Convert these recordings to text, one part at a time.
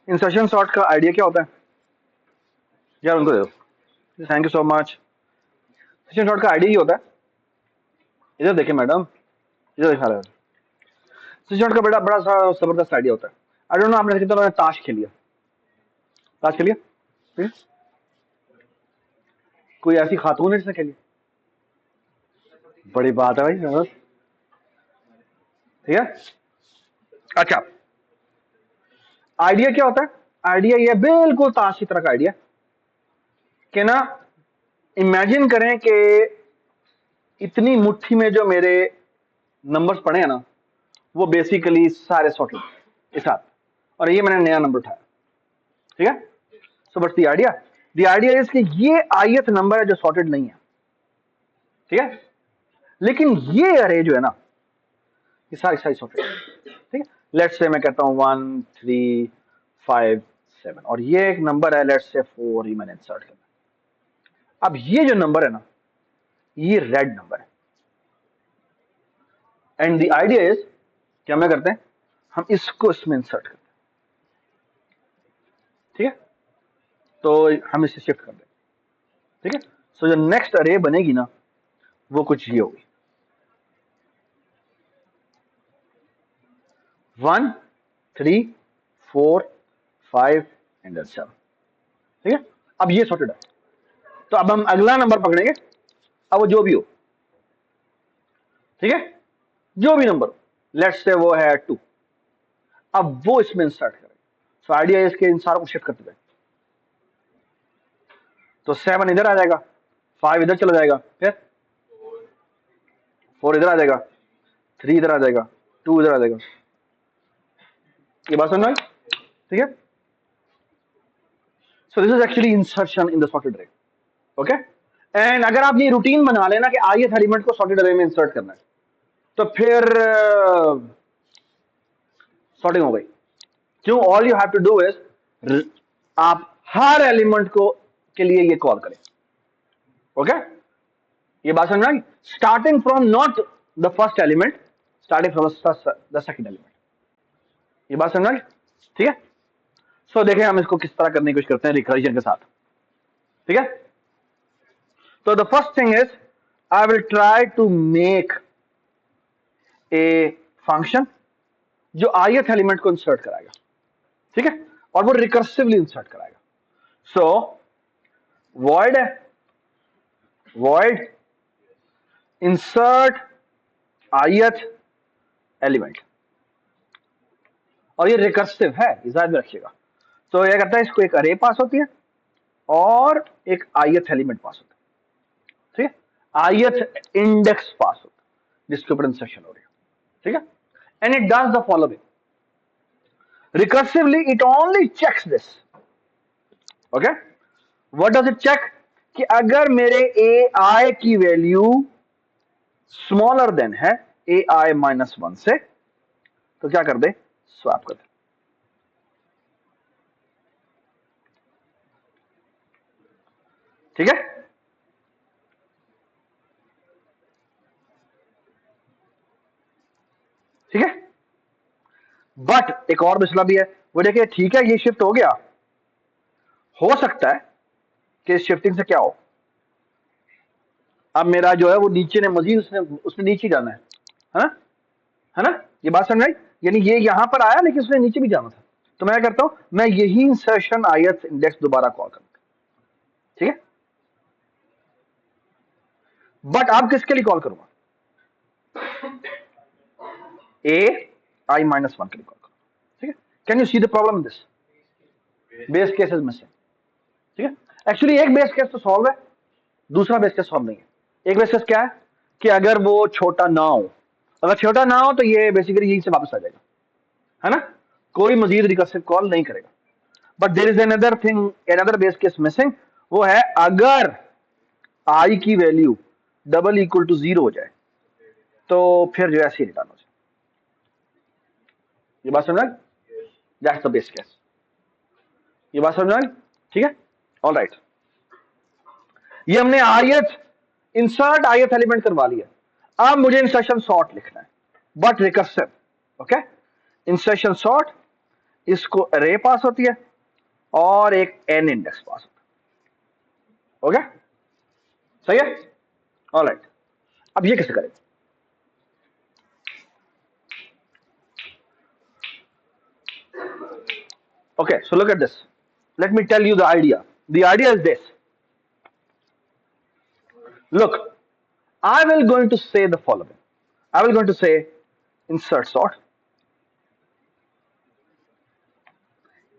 Insertion sort का idea क्या होता है यार, उनको दे दो, thank you so much. Insertion sort का आइडिया ये होता है, इधर देखें मैडम, इधर दिखा रहा है। इंसर्शन सॉर्ट का बड़ा बड़ा सा जबरदस्त आइडिया होता है। आई डोंट नो आपने कितना ताश खेलिया, ताश खेलिया, ठीक है? कोई ऐसी खातून है जिसने खेली? बड़ी बात है भाई, हाँ, ठीक है। अच्छा, आइडिया क्या होता है? आइडिया ये बिल्कुल ताश की तरह का आइडिया कि ना, इमेजिन करें कि इतनी मुट्ठी में जो मेरे नंबर्स पड़े हैं ना, वो बेसिकली सारे सॉर्टेड एक साथ, और ये मैंने नया नंबर उठाया, ठीक है। So but the idea is कि ये आईएथ नंबर है जो सॉर्टेड नहीं है, ठीक है। लेकिन ये अरे जो है ना, ये सारी सारी सॉर्टेड, ठीक है। लेट्स से मैं कहता हूं 1 3 5 7, और ये एक नंबर है लेट्स से 4, ही मैंने इंसर्ट करना। अब ये जो नंबर है ना, ये रेड नंबर है, एंड द आइडिया इज क्या मैं करते हैं, हम इसको इसमें इंसर्ट करते हैं, ठीक है। तो हम इसे शिफ्ट कर दें, ठीक है। सो जो नेक्स्ट अरे बनेगी ना, वो कुछ ये होगी, 1 3 4 5 एंड 7, ठीक है। अब ये सॉर्टेड है, तो अब हम अगला नंबर पकड़ेंगे, अब वो जो भी हो, ठीक है, जो भी नंबर हो, लेट्स से वो है 2, अब वो इसमें इंसर्ट करेंगे। सो आइडिया इसके इन सारों को शिफ्ट करते हैं, तो 7 इधर आ जाएगा, 5 इधर चला जाएगा, फिर 4 इधर आ जाएगा, 3 इधर आ जाएगा, 2 इधर आ जाएगा। ये बात समझ में आई? ठीक है। So this is actually insertion in the sorted अरे, ओके। एंड अगर आप ये रूटीन बना लेना कि ith एलिमेंट को सॉर्टेड अरे में इंसर्ट करना है, तो फिर सॉर्टिंग हो गई। क्यों? All you have to do is आप हर एलिमेंट को के लिए ये कॉल करें, ओके। ये बात समझ में आई? Starting from not the first element, starting from the second element. ये बात समझ में आई? ठीक है। सो देखें हम इसको किस तरह करने की कोशिश करते हैं रिकर्जन के साथ, ठीक है। तो the first thing is I will try to make a function जो ith एलिमेंट को इंसर्ट कराएगा, ठीक है, और वो रिकर्सिवली इंसर्ट कराएगा। सो void है, void insert ith एलिमेंट, और ये रिकर्सिव है, इस में रखिएगा। तो यह करता है, इसको एक अरे पास होती है और एक ith एलिमेंट पास होता है, ठीक है, ith इंडेक्स पास होता है जिसके ऊपर इंसर्शन हो रही है, ठीक है। And it does the following, recursively it only checks this, okay. What does it check? कि अगर मेरे ए आई की वैल्यू स्मॉलर देन है ए आई -1 से, तो क्या कर दे, स्वैप कर दे, ठीक है। ठीक है, बट एक और मसला भी है, वो देखिए, ठीक है, ये शिफ्ट हो गया, हो सकता है कि शिफ्टिंग से क्या हो, अब मेरा जो है वो नीचे ने मजीद उसने नीचे जाना है ना। ये बात समझ आई? यानी ये यहां पर आया लेकिन उसने नीचे भी जाना था, तो मैं करता हूं, मैं यही इंसर्शन ith इंडेक्स दोबारा कॉल करूंगा, ठीक है। बट अब किसके लिए कॉल करूंगा? ए आई -1 के लिए कॉल करूंगा, ठीक है। Can you see the problem in this? Base case is missing, ठीक है। एक्चुअली एक बेस केस तो सॉल्व है, दूसरा बेस केस सॉल्व नहीं है। एक बेस केस क्या है कि अगर वो छोटा ना हो, अगर छोटा ना हो तो ये बेसिकली यहीं से वापस आ जाएगा, है ना, कोई मजीद रिकर्सिव कॉल नहीं करेगा। But there is another thing, another base case missing, वो है अगर आई की वैल्यू डबल इक्वल टू 0 हो जाए, तो फिर जो ऐसे रिटर्न हो जाए। ये बात समझ? That's the base case. ये बात समझ आई? ठीक है, ऑल राइट। ये हमने ith इंसर्ट ith एलिमेंट करवा लिया। अब मुझे इंसर्शन सॉर्ट लिखना है, but recursive, okay. Insertion sort इसको अरे पास होती है और एक एन इंडेक्स पास होता है। ओके, सही है, ऑलराइट। अब ये कैसे करें? Okay, so look at this. Let me tell you the idea. The idea is this. Look, I will going to say the following. I will going to say insert sort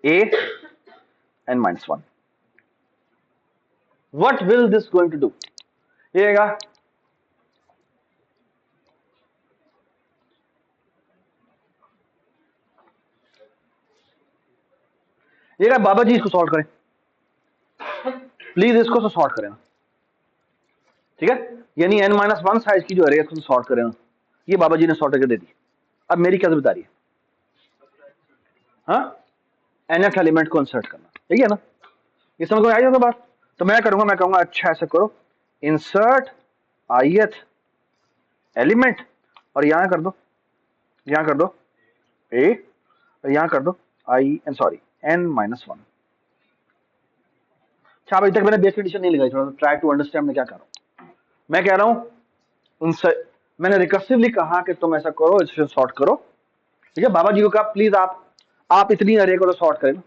a and minus 1. What will this going to do? ये आएगा बाबा जी इसको solve करें, please इसको तो sort करें ना, ठीक है? यानी n माइनस 1 साइज की जो अरे है उसको सॉर्ट करें ना। ये बाबा जी ने सॉर्ट करके दे दी। अब मेरी क्या जिम्मेदारी है? हाँ, nth एलिमेंट को इंसर्ट करना, ठीक है ना? ये समझ में आई होगा बात? तो मैं करूंगा, मैं कहूंगा अच्छा ऐसा करो, इंसर्ट ith एलिमेंट और यहां कर दो, यहां कर दो a और यहां कर दो n माइनस 1। अच्छा, अभी तक मैंने बेस कंडीशन नहीं लगाई, थोड़ा ट्राई टू अंडरस्टैंड मैं क्या कर रहा हूं। मैं कह रहा हूं मैंने रिकर्सिवली कहा कि तुम ऐसा करो, इसे सॉर्ट करो, ठीक है? बाबा जी को कहा प्लीज आप इतनी अरे को तो सॉर्ट करें,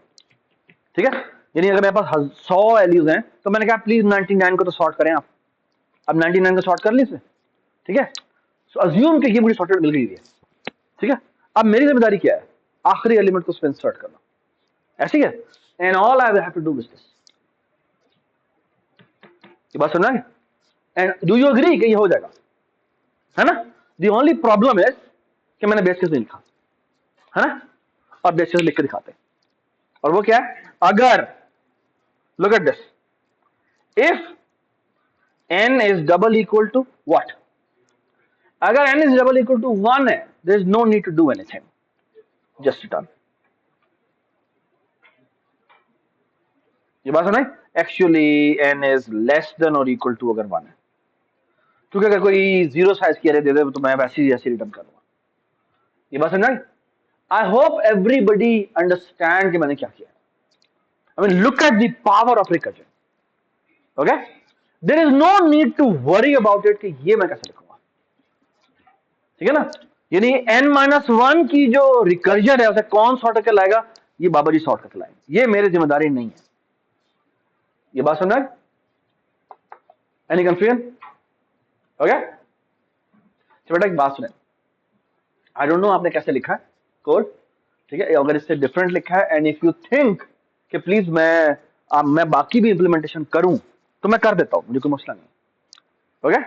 ठीक है? यानी अगर मेरे पास 100 वैल्यूज हैं तो मैंने कहा प्लीज 99 को तो सॉर्ट करें आप। अब 99 को सॉर्ट कर ली इसमें, ठीक है? सो अज्यूम कि ये मुझे सॉर्टेड मिल गई है, ठीक है? अब मेरी जिम्मेदारी क्या है? आखिरी एलिमेंट को उसमें इंसर्ट करना, ऐसी है। And all I have to do is this. ये बात सुनना है? एंड डू यू एग्री कि ये हो जाएगा, है ना? द ओनली प्रॉब्लम इज कि मैंने बेस केस नहीं लिखा, है ना? और बेस केस लिख के दिखाते हैं, और वो क्या है? अगर look at this, if n is double equal to what? अगर n is double equal to 1 है, there is no need to do anything, just done। ये बात सुना? Actually n is less than or equal to अगर 1 है, क्योंकि अगर कोई जीरो साइज की अरे दे दे तो मैं वैसे ही ऐसे रिटर्न कर दूंगा। ये बात समझ? आई होप एवरीबडी अंडरस्टैंड कि मैंने क्या किया। I mean look at the power of recursion, okay? There is no need to worry about it कि ये मैं कैसे लिखूंगा, ठीक है ना? यानी n माइनस 1 की जो रिकर्जन है उसे कौन सॉर्ट करके लाएगा? ये बाबा जी सॉर्ट करके लाएंगे, ये मेरी जिम्मेदारी नहीं है। ये बात समझ? Any confusion? ओके, बेटा एक बात सुने, आई डोंट नो आपने कैसे लिखा है कोड, ठीक है? अगर इससे डिफरेंट लिखा है एंड इफ यू थिंक कि प्लीज मैं बाकी भी इंप्लीमेंटेशन करूं तो मैं कर देता हूं, मुझे कोई मसला नहीं, okay?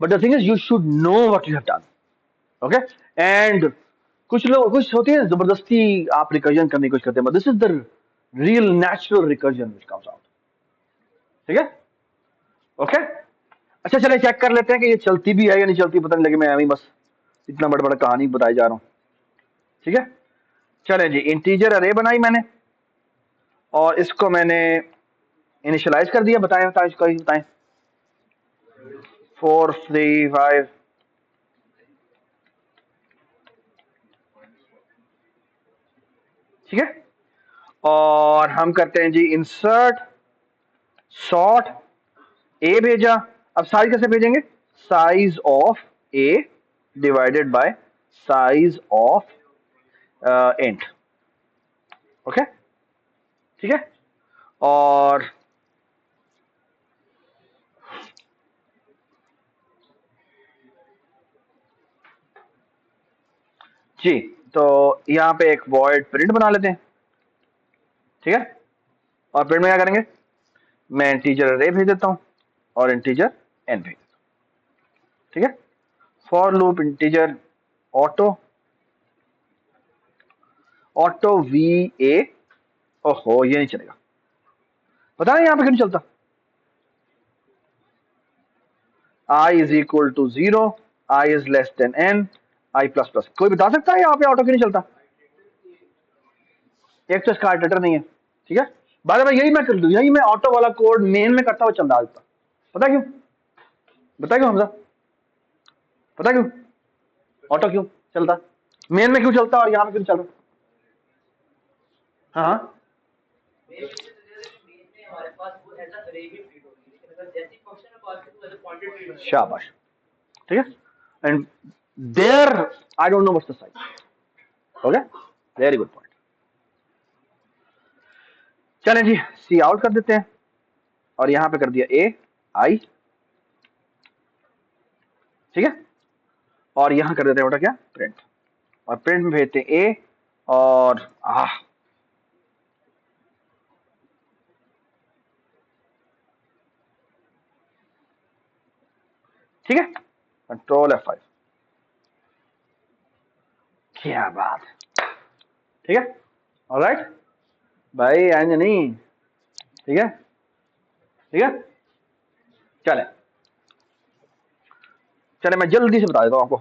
But the thing is you should know what you have done, okay? And कुछ लोग कुछ होती है जबरदस्ती आप रिकर्जन करने की कोशिश करते हैं, but this is the real natural recursion which comes out, ठीक है? ओके, अच्छा चले चेक कर लेते हैं कि ये चलती भी है या नहीं चलती, पता नहीं लगे मैं अभी बस इतना बड़ा बड़ा कहानी बताई जा रहा हूं, ठीक है? चले जी, इंटीजर अरे बनाई मैंने और इसको मैंने इनिशियलाइज कर दिया। बताएं बताएं इसका ही बताएं। 4 3 5, ठीक है? और हम करते हैं जी इंसर्ट सॉर्ट ए भेजा। अब साइज कैसे भेजेंगे? Size of A divided by size of int, okay? ठीक है? और जी, तो यहां पे एक वॉइड प्रिंट बना लेते हैं, ठीक है? और प्रिंट में क्या करेंगे? मैं इंटीजर अरे भेज देता हूं और इंटीजर एन भेज देता हूं, ठीक है? For loop integer auto auto V A, ओहो ये नहीं चलेगा, पता नहीं यहां पे क्यों नहीं चलता। i is equal to 0, i is less than n, i plus plus. कोई बता सकता है यहाँ पे ऑटो क्यों नहीं चलता? एक तो इसका आर्टेटर नहीं है, ठीक है? बाद में यही मैं कर दूं, यही मैं ऑटो वाला कोड मेन में करता हुआ चल रहा था। पता क्यों? बता क्यों हमजा? पता क्यों? ऑटो क्यों चलता मेन में क्यों चलता और यहां पे क्यों चल रहा? हाँ शाबाश, ठीक है। And there I don't know what's the size. Okay, very good point. चलें जी, सी आउट कर देते हैं और यहां पे कर दिया ए आई, ठीक है। और यहां कर देते हैं बेटा क्या, प्रिंट, और प्रिंट में भेजते हैं ए और ठीक है, कंट्रोल F5। क्या बात है, ठीक है। ऑलराइट भाई, एंज नहीं, ठीक है, ठीक है। चले चले, मैं जल्दी से बता देता हूं आपको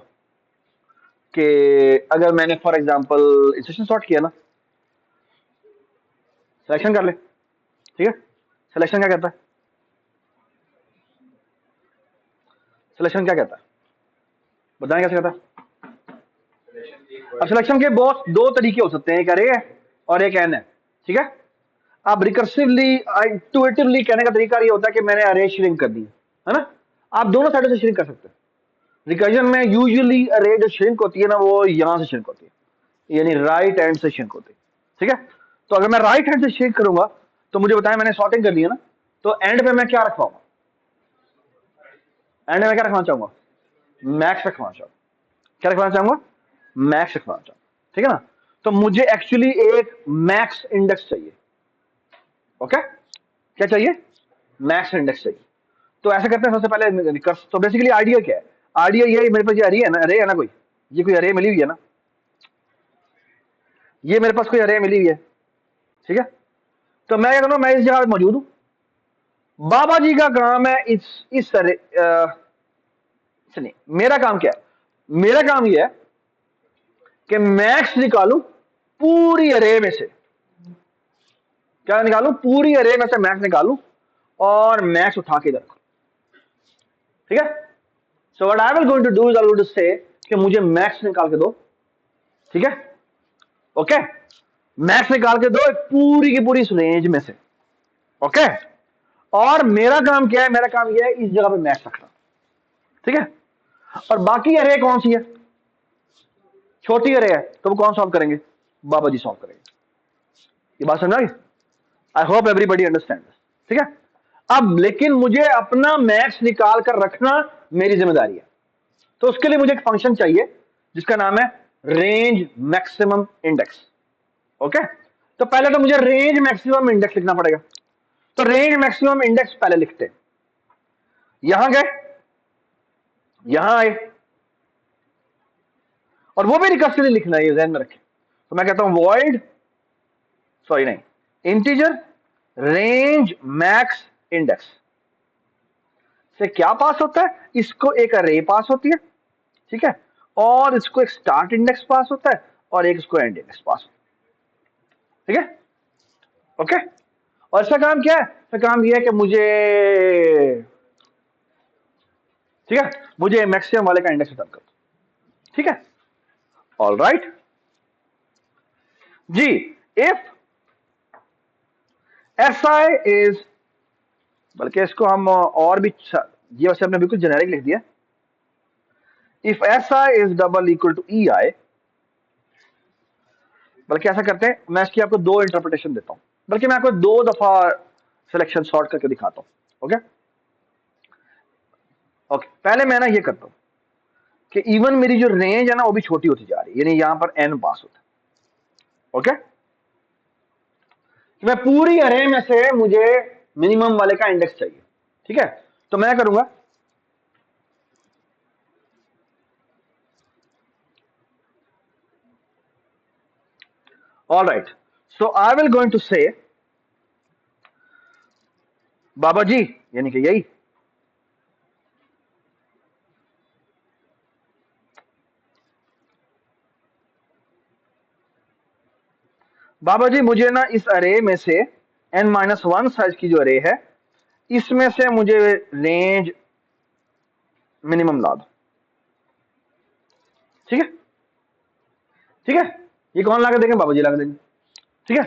कि अगर मैंने फॉर एग्जांपल इंस्ट्रक्शन सॉर्ट किया ना, सिलेक्शन कर ले, ठीक है। सिलेक्शन क्या कहता है, सिलेक्शन क्या कहता है, बताएं कैसे कहता है। अब सिलेक्शन के बहुत दो तरीके हो सकते हैं, एक अरे है और एक एन है, ठीक है। अब रिकर्सिवली इंटुइटिवली कहने का तरीका ये होता है कि मैंने अरे श्रिंक कर दी, है ना। आप दोनों साइडों से श्रिंक कर सकते हैं। रिकर्जन में यूजुअली अरे जो श्रिंक होती है ना, वो यहां से श्रिंक होती है, यानी राइट हैंड से श्रिंक होती है, ठीक है। तो अगर मैं राइट हैंड से श्रिंक करूंगा तो मुझे बताएं, मैंने सॉर्टिंग कर ली है ना, तो एंड पे मैं क्या रखवाऊंगा, एंड में क्या रखना चाहूंगा, मैक्स रखना चाहूंगा। क्या रखना चाहूंगा, मैक्स रखना चाहूंगा, ठीक है ना। तो मुझे एक्चुअली एक मैक्स इंडेक्स चाहिए। ओके, क्या चाहिए, मैक्स इंडेक्स चाहिए। तो ऐसा करते हैं, सबसे पहले तो बेसिकली आइडिया क्या है, आइडिया ये है, मेरे पास ये अरे है ना, अरे है ना कोई, ये कोई अरे मिली हुई है ना, ये मेरे पास कोई अरे मिली हुई है, ठीक है। तो मैं क्या करूंगा, मैं इस जगह पे मौजूद हूं, बाबा जी का काम है इस अरे सुनिए, मेरा काम क्या है, मेरा काम ये है कि मैक्स निकालू पूरी अरे में से, क्या निकालू, पूरी अरे में से मैक्स निकालू और मैक्स उठा के रखू, ठीक है। So what I will going to do is I will to say कि मुझे मैक्स निकाल के दो, ठीक है। ओके, मैक्स निकाल के दो पूरी की पूरी इस रेंज में से, ओके। और मेरा काम क्या है, मेरा काम यह है इस जगह पे मैक्स रखना, ठीक है। और बाकी अरे कौन सी है, छोटी अरे है, तो वो कौन सॉल्व करेंगे, बाबा जी सॉल्व करेंगे। ये बात समझ आई, आई होप एवरीबडी अंडरस्टैंड, ठीक है। अब लेकिन मुझे अपना मैक्स निकाल कर रखना मेरी जिम्मेदारी है, तो उसके लिए मुझे एक फंक्शन चाहिए जिसका नाम है रेंज मैक्सिमम इंडेक्स। ओके, तो पहले तो मुझे रेंज मैक्सिमम इंडेक्स लिखना पड़ेगा, तो रेंज मैक्सिमम इंडेक्स पहले लिखते हैं, यहां गए, यहां आए, और वो भी रिकर्सिवली लिखना है, ध्यान में रखें। तो मैं कहता हूं वॉइड, सॉरी नहीं, इंटीजर रेंज मैक्स इंडेक्स से क्या पास होता है, इसको एक अरे पास होती है, ठीक है, और इसको एक स्टार्ट इंडेक्स पास होता है और एक इसको एंड इंडेक्स पास होता है, ठीक है। ओके, और इसका काम क्या है, इसका काम यह है कि मुझे, ठीक है, मुझे मैक्सिमम वाले का इंडेक्स रिटर्न कर दो, ठीक है। ऑल राइट जी, इफ SI इज, बल्कि इसको हम और भी, ये वैसे हमने बिल्कुल जेनेरिक लिख दिया, if SI is double equal to EI, बल्कि ऐसा करते हैं, मैं इसकी आपको दो इंटरप्रिटेशन देता हूं, बल्कि मैं आपको दो दफा सिलेक्शन सॉर्ट करके दिखाता हूं। ओके ओके, पहले मैं ना ये करता हूं कि इवन मेरी जो रेंज है ना वो भी छोटी होती जा रही है, यानी यहां पर n पास होता है। ओके, मैं पूरी अरे में से मुझे मिनिमम वाले का इंडेक्स चाहिए, ठीक है। तो मैं करूंगा, all right, so I will going to say Baba जी, यानी कि यही, बाबा जी मुझे ना इस अरे में से n-1 साइज की जो अरे है, इसमें से मुझे रेंज मिनिमम ला दो, ठीक है, ठीक है। ये कौन ला के देंगे, बाबा जी ला के देंगे, ठीक है।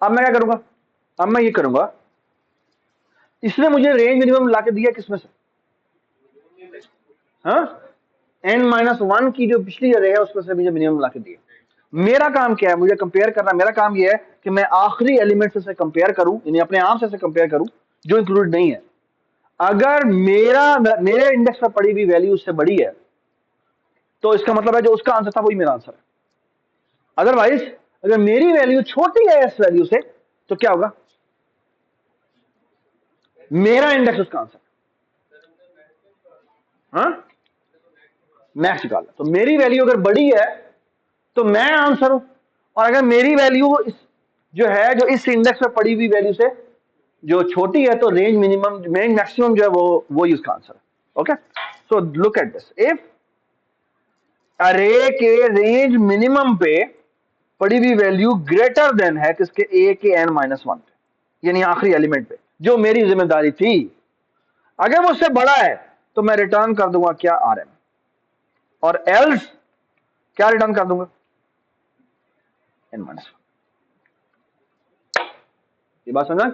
अब मैं क्या करूंगा, अब मैं ये करूंगा, इसने मुझे रेंज मिनिमम लाके दिया किसमें से, हाँ, n-1 की जो पिछली अरे है उसमें से मुझे मिनिमम लाके दिया। मेरा काम क्या है, मुझे कंपेयर करना, मेरा काम ये है कि मैं आखिरी एलिमेंट से कंपेयर करूं, यानी अपने आप से कंपेयर करूं जो इंक्लूडेड नहीं है। अगर मेरे इंडेक्स पर पड़ी हुई वैल्यू उससे बड़ी है तो इसका मतलब है जो उसका आंसर था वही मेरा आंसर है। अदरवाइज अगर मेरी वैल्यू छोटी है इस वैल्यू से तो क्या होगा, मेरा इंडेक्स उसका आंसर, हाँ, मैक्स निकालना। तो मेरी वैल्यू अगर बड़ी है तो मैं आंसर हूं, और अगर मेरी वैल्यू जो है जो इस इंडेक्स में पड़ी हुई वैल्यू से जो छोटी है तो रेंज मिनिमम रेंज मैक्सिमम जो है वो उसका आंसर है। Okay, so look at this, if अरे के रेंज मिनिमम पे पड़ी हुई वैल्यू ग्रेटर देन है किसके, ए के n-1 पे, यानी आखिरी एलिमेंट पे जो मेरी जिम्मेदारी थी, अगर वो उससे बड़ा है तो मैं रिटर्न कर दूंगा क्या, आर एम, और एल्स क्या रिटर्न कर दूंगा, n-1। ये बात समझा,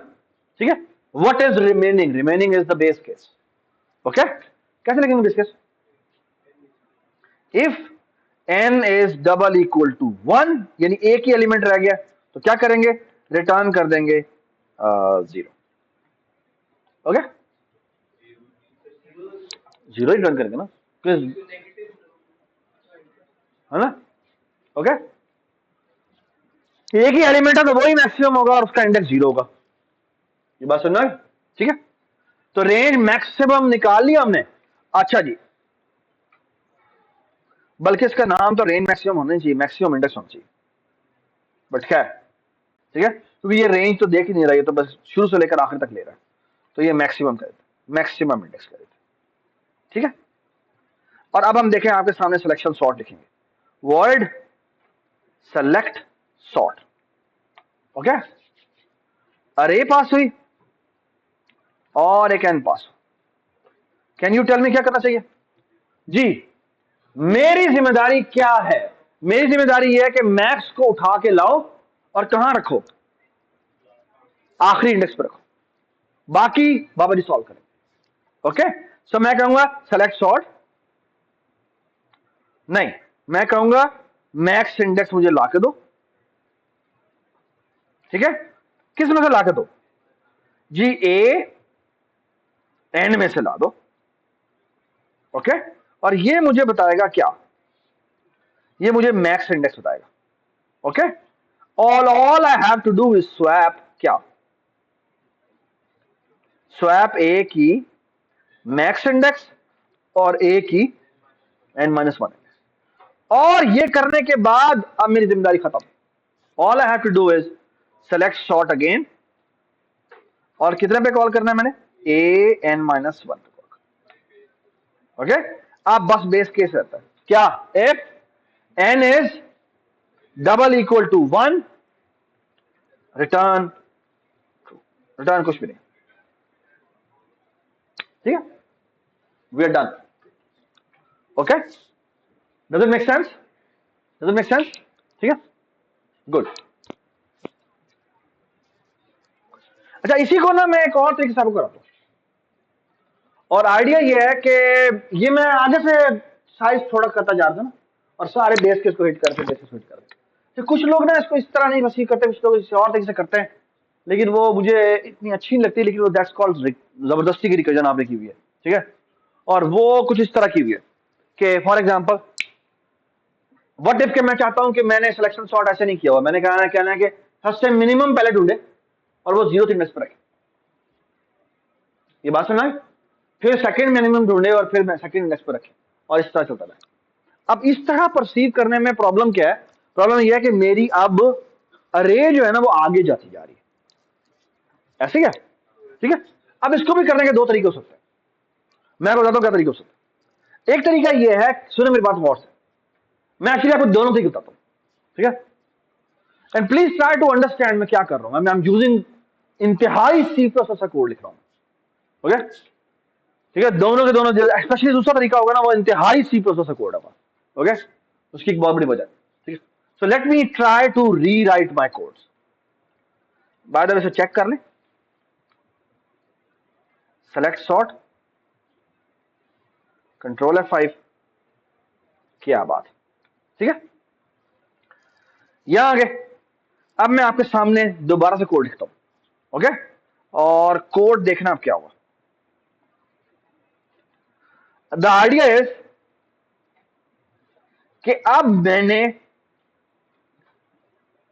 ठीक है। What is remaining, remaining is the base case. Okay, कैसे लिखेंगे base case, if n is double equal to 1, यानी एक ही एलिमेंट रह गया तो क्या करेंगे, रिटर्न कर देंगे 0। ओके, 0 रिटर्न करेंगे ना, है ना। ओके, एक ही एलिमेंट है तो वही मैक्सिमम होगा और उसका इंडेक्स 0 होगा। ये बात सुनना है, ठीक है। तो रेंज मैक्सिमम निकाल लिया हमने। अच्छा जी, बल्कि इसका नाम तो रेंज मैक्सिमम होना चाहिए, मैक्सिमम इंडेक्स होना चाहिए, बट क्या है, ठीक है, क्योंकि ये रेंज तो देख ही नहीं रहा है, तो बस शुरू से लेकर आखिर तक ले रहा है, तो ये मैक्सिमम कर देते, मैक्सिमम इंडेक्स कर देते, ठीक है। और अब हम देखें आपके सामने सिलेक्शन सॉर्ट लिखेंगे, word select sort. Okay, array pass हुई और एक n pass, can you tell me क्या करना चाहिए जी, मेरी जिम्मेदारी क्या है, मेरी जिम्मेदारी यह है कि मैक्स को उठा के लाओ और कहां रखो, आखिरी इंडेक्स पर रखो, बाकी बाबा जी सॉल्व करेंगे। ओके, सो मैं कहूंगा सेलेक्ट सॉर्ट, नहीं, मैं कहूंगा मैक्स इंडेक्स मुझे ला के दो, ठीक है, किस में से ला के दो जी, ए एन में से ला दो। ओके, और ये मुझे बताएगा क्या, ये मुझे मैक्स इंडेक्स बताएगा। Okay, all I have to do is swap क्या, स्वैप ए की मैक्स इंडेक्स और ए की n-1 इंडेक्स, और ये करने के बाद अब मेरी जिम्मेदारी खत्म। All I have to do is select sort again, और कितने पे कॉल करना है मैंने, ए n-1 पे कॉल। ओके, अब बस बेस केस रहता है क्या, if n is double equal to 1, return true, return कुछ भी नहीं, ठीक है, we are done. Okay, does it make sense, does it make sense, ठीक है, गुड। अच्छा, इसी को ना मैं एक और तरीके से आपको कराता हूं, और आइडिया ये है कि ये मैं आगे से साइज थोड़ा करता जा रहा था ना, और सारे बेस केस को हिट करते, बेस केस को हिट करते, तो कुछ लोग ना इसको इस तरह नहीं बस ये करते, कुछ लोग इसे और तरीके से करते हैं, लेकिन वो मुझे इतनी अच्छी नहीं लगती, लेकिन वो दैट्स कॉल्ड जबरदस्ती की रिकर्जन आपने की हुई है, ठीक है। और वो कुछ इस तरह की हुई है कि फॉर एग्जाम्पल व्हाट इफ के मैं चाहता हूं कि मैंने सिलेक्शन सॉर्ट ऐसे नहीं किया हुआ, मैंने कहना है कि फर्स्ट टाइम मिनिमम पहले ढूंढे और वो 0 इंडेक्स पर रखे, ये बात सुना है, फिर सेकंड मिनिमम ढूंढे और फिर मैं सेकंड इंडेक्स पर रखे, और इस तरह चलता रहे। अब इस तरह परसीव करने में प्रॉब्लम क्या है, प्रॉब्लम यह है कि मेरी अब अरे जो है ना वो आगे जाती जा रही है, ऐसे क्या, ठीक है। अब इसको भी करने के दो तरीके हो सकते हैं, मैं बताता हूं क्या तरीका हो सकता है। एक तरीका यह है, सुनो मेरी बात गौर से, मैं एक्चुअली आपको दोनों तरीके बताता हूं, ठीक है, and please try to understand मैं क्या कर रहा हूं, आई एम यूजिंग इंतहाई सी प्लस का कोड लिख रहा हूं। ओके, ठीक है, दोनों के दोनों, स्पेशली दूसरा तरीका होगा ना वो इंतहाई सी प्लस का कोड होगा। ओके, उसकी एक बहुत बड़ी वजह, ठीक है। So let me try to rewrite my codes. By the way से चेक कर लें, सेलेक्ट सॉर्ट, कंट्रोल F5, क्या बात, ठीक है। यहां आगे अब मैं आपके सामने दोबारा से कोड लिखता हूं, ओके, और कोड देखना अब क्या हुआ। द आइडिया इज कि अब मैंने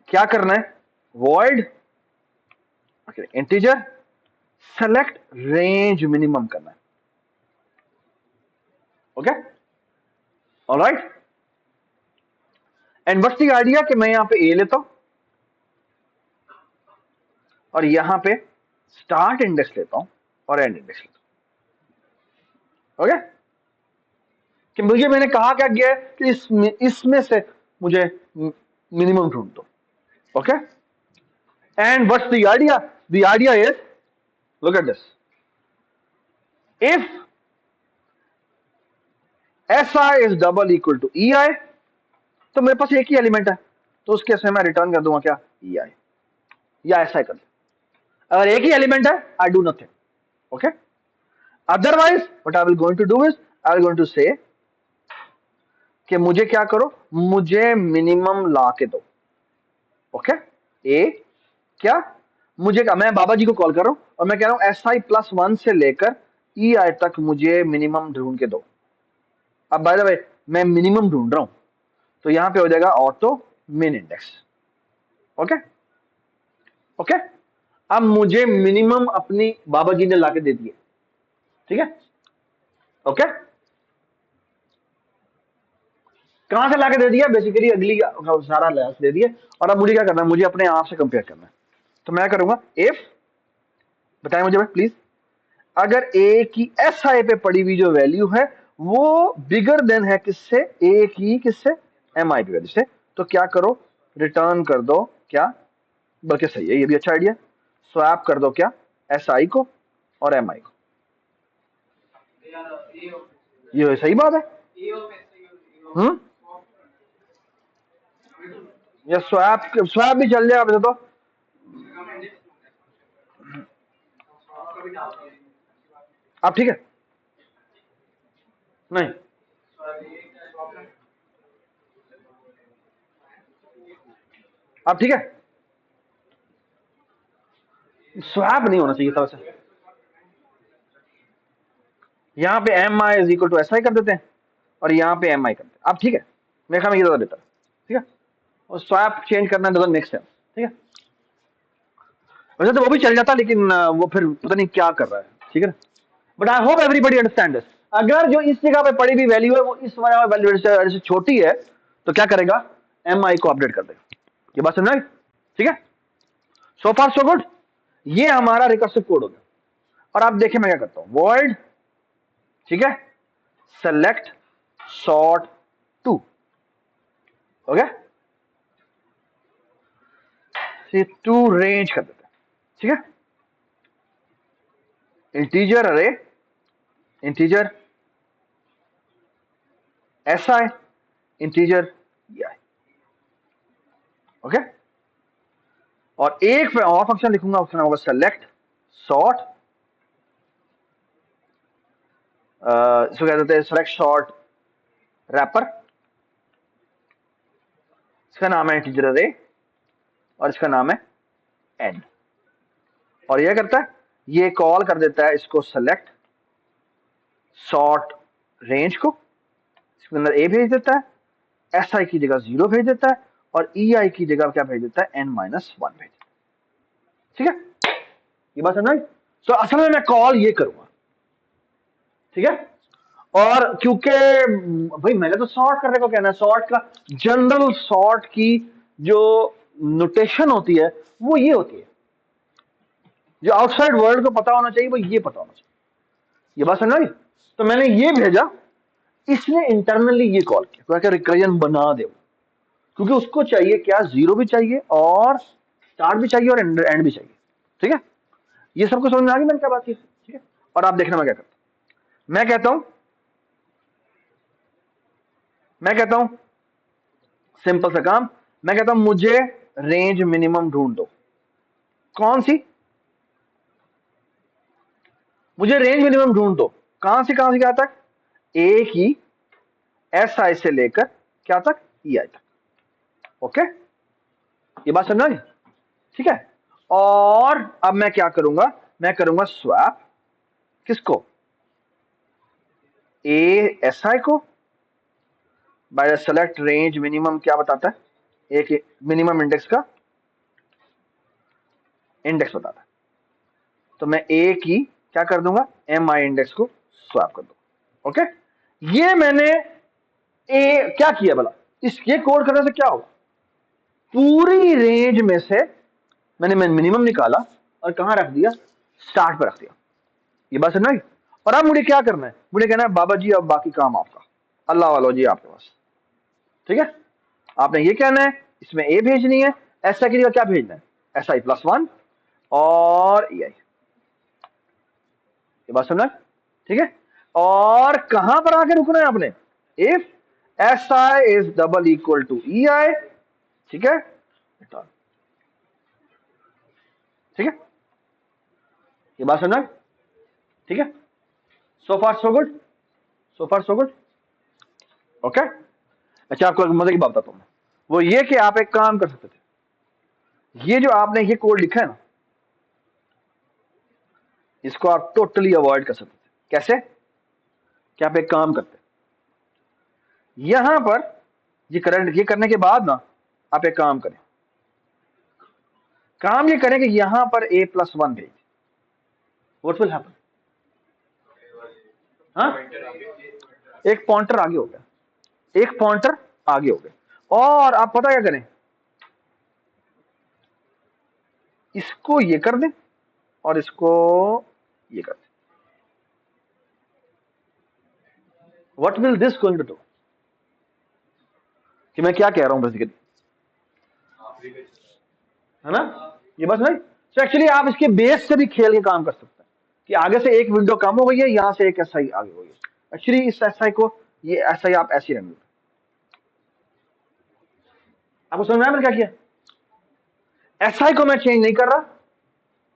क्या करना है, void integer select range minimum करना है, okay, alright. And what's the idea कि मैं यहां पे ए लेता हूं और यहां पे स्टार्ट इंडेक्स लेता हूं और एंड इंडेक्स लेता हूं, ओके। कि मुझे, मैंने कहा क्या गया है कि इसमें से मुझे मिनिमम ढूंढ दो, okay. And what's the idea is, look at this, if SI is double equal to EI, तो मेरे पास एक ही एलिमेंट है, तो उसके से मैं रिटर्न कर दूंगा क्या, EI या SI कर दूं। अगर एक ही एलिमेंट है, I do nothing, okay. Otherwise what I will going to do is, I will going to say कि मुझे क्या करो, मुझे मिनिमम ला के दो, ओके। ए क्या, मुझे, मैं बाबा जी को कॉल कर रहा हूं और मैं कह रहा हूं SI+1 से लेकर EI तक मुझे मिनिमम ढूंढ के दो। अब बाय द वे मैं मिनिमम ढूंढ रहा हूं, तो यहां पे हो जाएगा ऑटो मिन इंडेक्स, ओके, ओके। अब मुझे मिनिमम अपनी बाबा जी ने लाके दे दिए, ठीक है, ओके। कहां से लाके दे दिया, बेसिकली अगली सारा लैस दे दिया, और अब मुझे क्या करना है, मुझे अपने आप से कंपेयर करना है। तो मैं करूंगा इफ, बताएं मुझे प्लीज, अगर ए की SI पे पड़ी हुई जो वैल्यू है वो बिगर देन है किससे, ए की किससे, MI की वैल्यू से, तो क्या करो, रिटर्न कर दो क्या, बल्कि सही है, ये भी अच्छा आइडिया, स्वैप कर दो क्या, SI को और MI को। ये सही बात है, हम्म, या स्वैप, स्वैप भी चल जाएगा वैसे तो। अब ठीक है, नहीं, अब ठीक है, स्वैप नहीं होना चाहिए था वैसे। यहां पे MI is equal to SI कर देते हैं और यहां पे MI करते हैं। अब ठीक है, मेरे ख्याल में ये ज्यादा बेहतर है, ठीक है, और स्वैप चेंज करना डजंट मेक सेंस, ठीक है। वैसे तो वो भी चल जाता, लेकिन वो फिर पता नहीं क्या कर रहा है, ठीक है ना। But I hope everybody understand this. अगर जो इस जगह पे पड़ी हुई वैल्यू है वो इस वाला वैल्यू से छोटी है, तो क्या करेगा, MI को अपडेट कर देगा। ये बात समझ आई, ठीक है। सो फार सो गुड, ये हमारा रिकर्सिव कोड हो गया। और आप देखिए मैं क्या करता हूं, वॉइड, ठीक है, select sort two, okay, two range कर देते हैं, ठीक है। Integer array, integer SI, integer EI, okay. और एक मैं और फंक्शन लिखूंगा, उसका नाम होगा सेलेक्ट सॉर्ट, इसको कह देते हैं सेलेक्ट सॉर्ट रैपर, इसका नाम है इंटीजर अरे और इसका नाम है एन। और यह करता है, ये कॉल कर देता है इसको सेलेक्ट सॉर्ट रेंज को, इसके अंदर ए भेज देता है, SI की जगह 0 भेज देता है और EI की जगह क्या भेज देता है, N-1 भेज देता है, ठीक है। ये बात समझ, तो असल में मैं कॉल ये करूंगा, ठीक है। और क्योंकि भाई मैंने तो सॉर्ट करने को कहना है, सॉर्ट का जनरल सॉर्ट की जो नोटेशन होती है वो ये होती है, जो आउटसाइड वर्ल्ड को पता होना चाहिए वो ये पता होना चाहिए। ये बात समझ आई, तो मैंने ये भेजा, इसने इंटरनली ये कॉल किया क्या, रिकर्जन बना दे, क्योंकि उसको चाहिए क्या, 0 भी चाहिए और स्टार्ट भी चाहिए और एंड भी चाहिए, ठीक है। ये सबको समझ में आ गई मैंने क्या बात की, ठीक है। और आप देखना मैं क्या करता हूं, मैं कहता हूं सिंपल सा काम, मैं कहता हूं मुझे रेंज मिनिमम ढूंढ दो, कौन सी? मुझे रेंज मिनिमम ढूंढ दो, कहां से क्या तक? ए की एस आई से लेकर क्या तक? ई आई तक। ओके, ये बात समझा? ठीक है। और अब मैं क्या करूंगा, मैं करूंगा स्वैप किसको? ए एस आई को by the select range minimum क्या बताता है? एक मिनिमम इंडेक्स का इंडेक्स बताता है। तो मैं ए की क्या कर दूंगा? एम आई इंडेक्स को स्वैप कर दूंगा। ओके, ये मैंने ए क्या किया भला? इस ये कोड करने से क्या होगा? पूरी रेंज में से मैंने मिनिमम निकाला और कहां रख दिया? स्टार्ट पर रख दिया। ये बात समझ? और अब मुझे क्या करना है? मुझे कहना है बाबा जी अब बाकी काम आपका, अल्लाह वालो जी आपके पास। ठीक है, आपने ये कहना है इसमें ए भेजनी है, एस आई के लिए क्या भेजना है? एस आई प्लस 1 और ई आई। ये बात समझना? ठीक है, और कहां पर आके रुकना है आपने? If S I is double equal to E I. ठीक है, ठीक है, ये बात समझना? ठीक है, so far so good, so far so good. Okay, अच्छा आपको मजे की बात बताता हूं, वो ये कि आप एक काम कर सकते थे, ये जो आपने ये कोड लिखा है ना, इसको आप टोटली अवॉइड कर सकते थे। कैसे? कि आप एक काम करते, यहां पर ये करंट ये करने के बाद ना आप एक काम करें, काम ये करें कि यहां पर ए प्लस 1 भेज। What will happen? हाँ, एक पॉइंटर आगे हो गया, एक पॉइंटर आगे हो गया। और आप पता क्या करें, इसको ये कर दें और इसको ये कर दें। What will this going to do? कि मैं क्या कह रहा हूं बेसिकली, है ना? ये बस नहीं, तो एक्चुअली आप इसके बेस से भी खेल के काम कर सकते हैं कि आगे से एक विंडो कम हो गई है, यहां से एक एसआई आगे हो गई है। एक्चुअली इस एसआई को, ये एसआई आप ऐसे ही रहने दो। आपको समझ में आया मैंने क्या किया? एसआई को मैं चेंज नहीं कर रहा,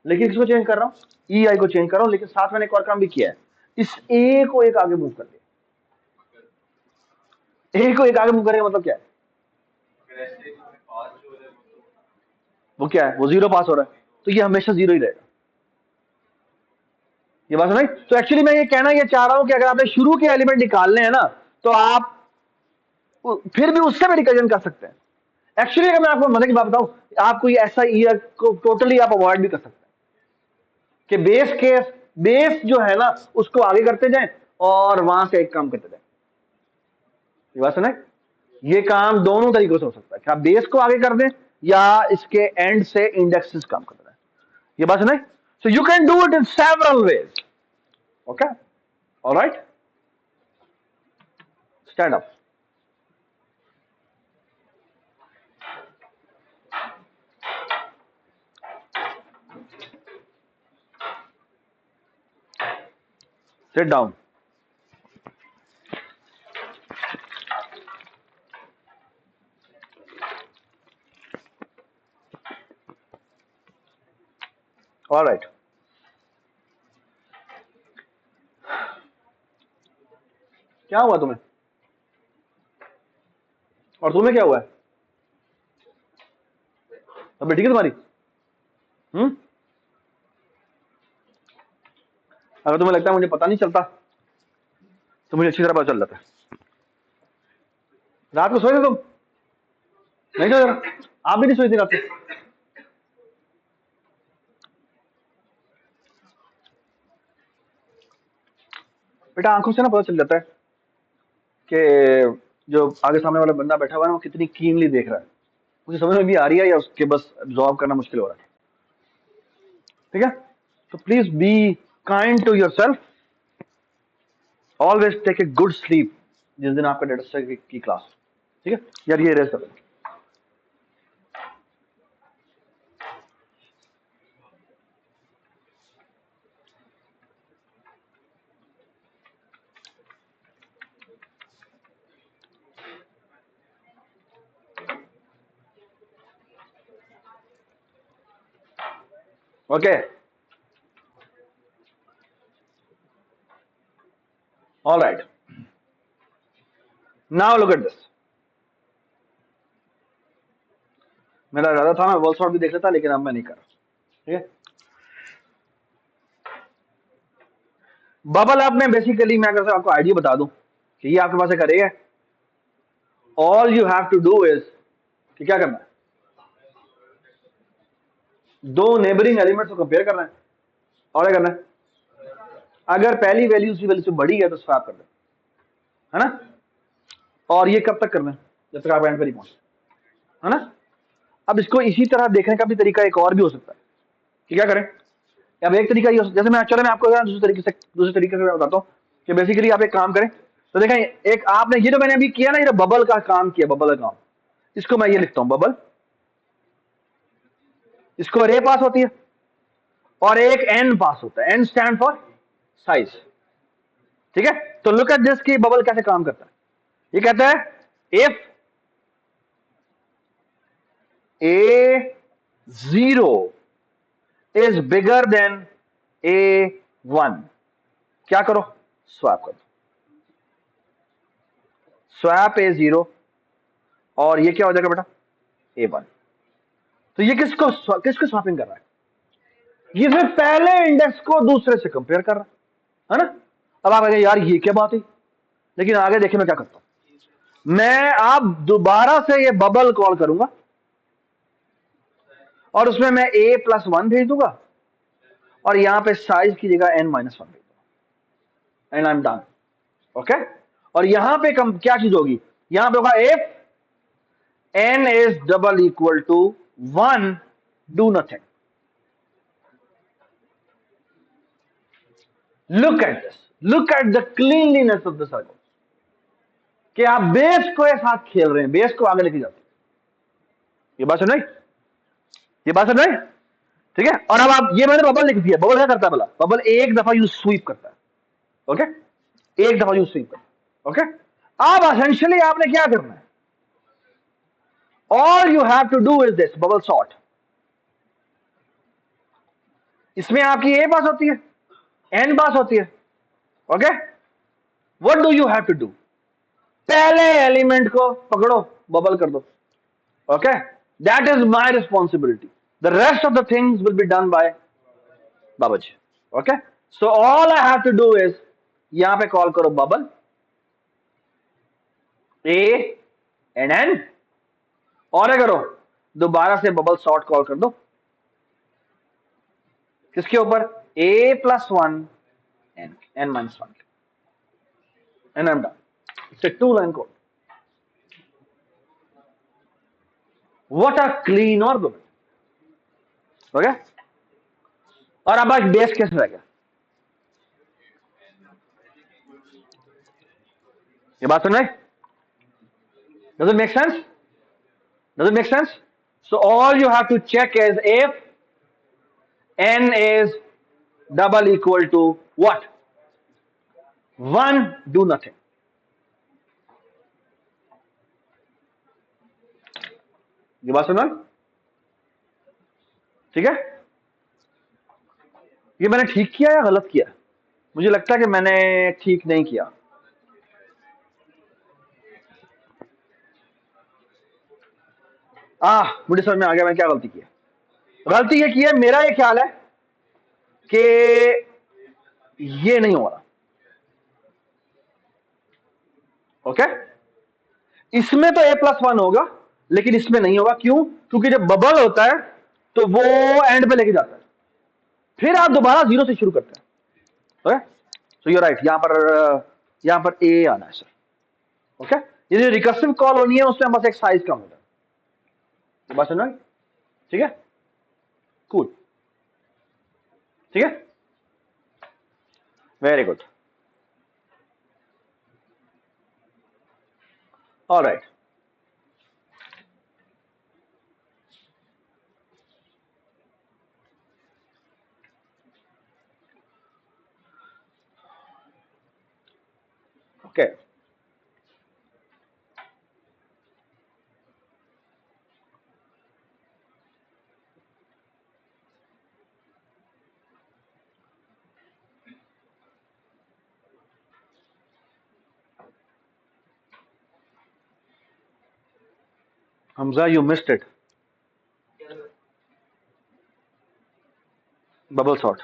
लेकिन किसको चेंज कर रहा हूं? ई आई को चेंज कर रहा हूं, लेकिन साथ में एक और काम भी किया है, इस ए को एक आगे मूव कर दिया। ए को एक आगे मूव करेगा मतलब क्या है? वो क्या है? वो जीरो पास हो रहा है, तो ये हमेशा जीरो ही रहेगा। ये बात नहीं, तो एक्चुअली मैं ये कहना ये चाह रहा हूं कि अगर आपने शुरू के एलिमेंट निकालने हैं ना, तो आप फिर भी उससे भी रिकजन कर सकते हैं। एक्चुअली अगर मैं आपको मजे की बात बताऊं, आपको ये ऐसा ईयर को टोटली आप अवॉइड भी कर सकते हैं कि बेस जो है ना उसको आगे करते जाएं और वहां से एक काम करते जाएं। ये बात सुना? ये काम दोनों तरीकों से हो सकता है कि आप बेस को आगे कर दें या इसके एंड से इंडेक्सेस काम कर रहे हैं। ये बात सुना? So you can do it in several ways. Okay, alright, stand up. Sit down. All right. क्या हुआ तुम्हें? और तुम्हें क्या हुआ है? अब ठीक है तुम्हारी? अगर तुम्हें लगता है मुझे पता नहीं चलता, तो मुझे अच्छी तरह पता चल जाता है। रात को सोए थे तुम? नहीं सोए थे? आप भी नहीं सोई थी रात को? बेटा आंखों से ना पता चल जाता है कि जो आगे सामने वाला बंदा बैठा हुआ है ना वो कितनी कीनली देख रहा है। मुझे समझ में भी आ रही है या उसके बस एब्जॉर्ब करना मुश्किल हो रहा है। ठीक है, तो please be kind to yourself, always take a good sleep जिस दिन आपका डेटा स्ट्रक्चर की क्लास। ठीक है यार, ये रेस्ट कर। Okay, all right. Now look at this. मेरा इरादा था मैं वर्ल्ड शॉट भी देख लेता, लेकिन अब मैं नहीं कर रहा. ठीक है. बबल अप में बेसिकली मैं अगर आपको आइडिया बता दूं कि ये आपके पास एक अरे है. All you have to do is कि क्या करना है, दो नेबरिंग एलिमेंट्स को कंपेयर करना है और क्या करना है, अगर पहली वैल्यू उसी वैल्यू से बड़ी है तो स्वैप कर देना है ना. और ये कब तक करना है, जब तक आप एंड पर नहीं पहुंचे, है ना. अब इसको इसी तरह देखने का भी तरीका एक और भी हो सकता है कि क्या करें. अब एक तरीका ये जैसे मैं चलो मैं आपको दूसरे तरीके से मैं बताता हूँ कि बेसिकली आप एक काम करें. तो देखें, एक आपने ये जो मैंने अभी किया ना, ये बबल का काम किया, बबल का काम, इसको मैं ये लिखता हूं बबल. इसको रे पास होती है और एक एन पास होता है. N stand for size. ठीक है. तो लुक एट दिस की बबल कैसे काम करता है. ये कहता है if A0 is bigger than A1, क्या करो, स्वैप कर दो. स्वैप A0 और ये क्या हो जाएगा बेटा, A1. तो ये किसको किसको स्वैपिंग कर रहा है, ये फिर पहले इंडेक्स को दूसरे से कंपेयर कर रहा है ना. अब आप कहेंगे यार ये क्या बात है, लेकिन आगे देखिए मैं क्या करता हूं. मैं अब दोबारा से ये बबल कॉल करूंगा और उसमें मैं A+1 भेज दूंगा और यहां पे साइज की जगह N-1 भेज दूंगा and I am done. Okay. और यहां पे क्या चीज होगी, यहां पे होगा if N is double equal to 1, do nothing. Look at this. Look at the cleanliness of the circle. कि आप बेस को साथ खेल रहे हैं, बेस को आगे लेके जाते हैं. ये बात सुन रही, ये बात सुन रही. ठीक है. और अब आप ये मैंने बबल लिख दिया. बबल क्या करता है, बोला बबल एक दफा यू स्वीप करता है. ओके. एक दफा यू स्वीप करता है. ओके. अब एसेंशियली आपने क्या करना है, all you have to do is this bubble sort. इसमें आपकी ए पास होती है, एन पास होती है. Okay. What do you have to do, पहले एलिमेंट को पकड़ो, बबल कर दो. Okay. That is my responsibility. The rest of the things will be done by Babaji. Okay. So all I have to do is यहां पे call करो bubble A and N और क्या करो, दोबारा से बबल सॉर्ट कॉल कर दो. किसके ऊपर, A+1 N-1 and I am done. It's a 2-line code. What a clean argument. Okay. और अब आज बेस कैसे रह गया, ये बात सुन रहे, does it make sense, does it make sense. So all you have to check is if N is double equal to what, 1, do nothing. ये बात सुन रहे, ठीक है. ये मैंने ठीक किया या गलत किया, मुझे लगता है कि मैंने ठीक नहीं किया. मुझे समझ में आ गया मैंने क्या गलती की है. गलती ये की है, मेरा ये ख्याल है कि ये नहीं हो रहा. ओके. इसमें तो A+1 होगा लेकिन इसमें नहीं होगा. क्यों, क्योंकि जब बबल होता है तो वो एंड पे लेके जाता है, फिर आप दोबारा जीरो से शुरू करते हैं. ओके. सो यू राइट, यहां पर ए आना है सर. ओके. ये जो रिकर्सिव कॉल होनी है उसमें बस एक साइज कम होता है. बस ना, ठीक है, कूल, ठीक है, very good. Alright. Okay. Hamza you missed it, bubble shot,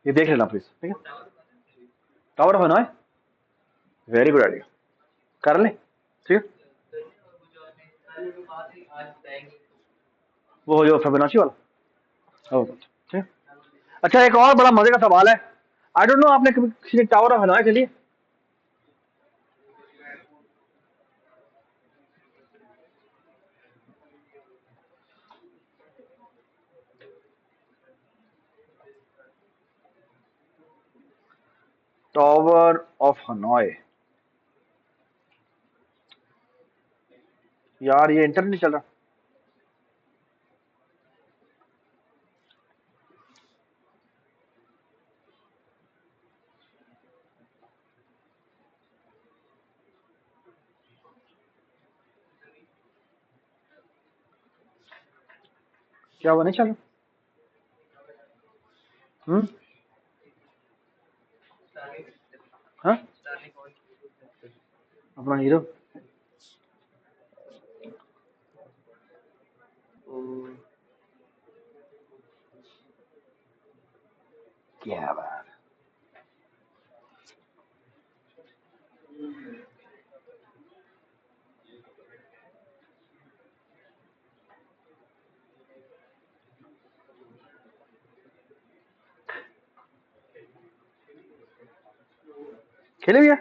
ये देख लेना प्लीज, ठीक है। Tower of Hanoi, very good idea, कर ले, ठीक है। वो जो फिबोनाची वाला, ओ ठीक है। अच्छा, एक और बड़ा मजे का सवाल है, आई डोंट नो आपने कभी किसी ने टावर ऑफ हनोई चलिए। टावर ऑफ हनोई, यार ये इंटरनेट नहीं चल रहा। क्या वो नहीं चल रहा? हाँ, अपना हीरो, क्या बात, खेले भैया।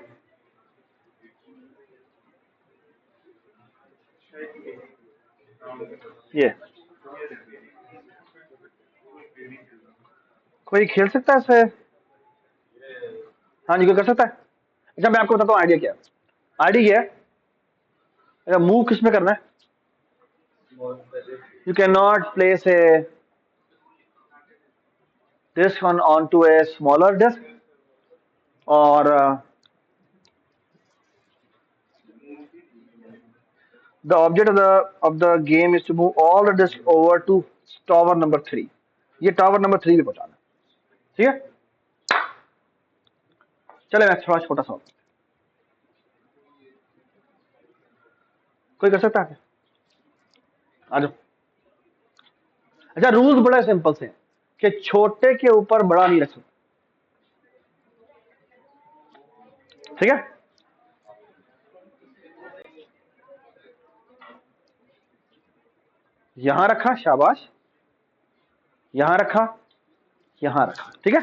ये कोई खेल सकता है इसे? हाँ जी, कोई कर सकता है। अच्छा, मैं आपको बताता हूँ आइडिया क्या है। आइडिया क्या है, मूव किस में करना है, you can not place a disk on onto a smaller disk, or the object of the game is to move all the disk over to tower number 3। ये टावर नंबर 3 पे पहुंचाना, ठीक है। चले, मैं थोड़ा छोटा सा, कोई कर सकता है, आ जाओ। अच्छा, रूल्स बड़ा सिंपल से हैं कि छोटे के ऊपर बड़ा नहीं रख सकते, ठीक है। यहां रखा, शाबाश, यहां रखा, यहां रखा, ठीक है।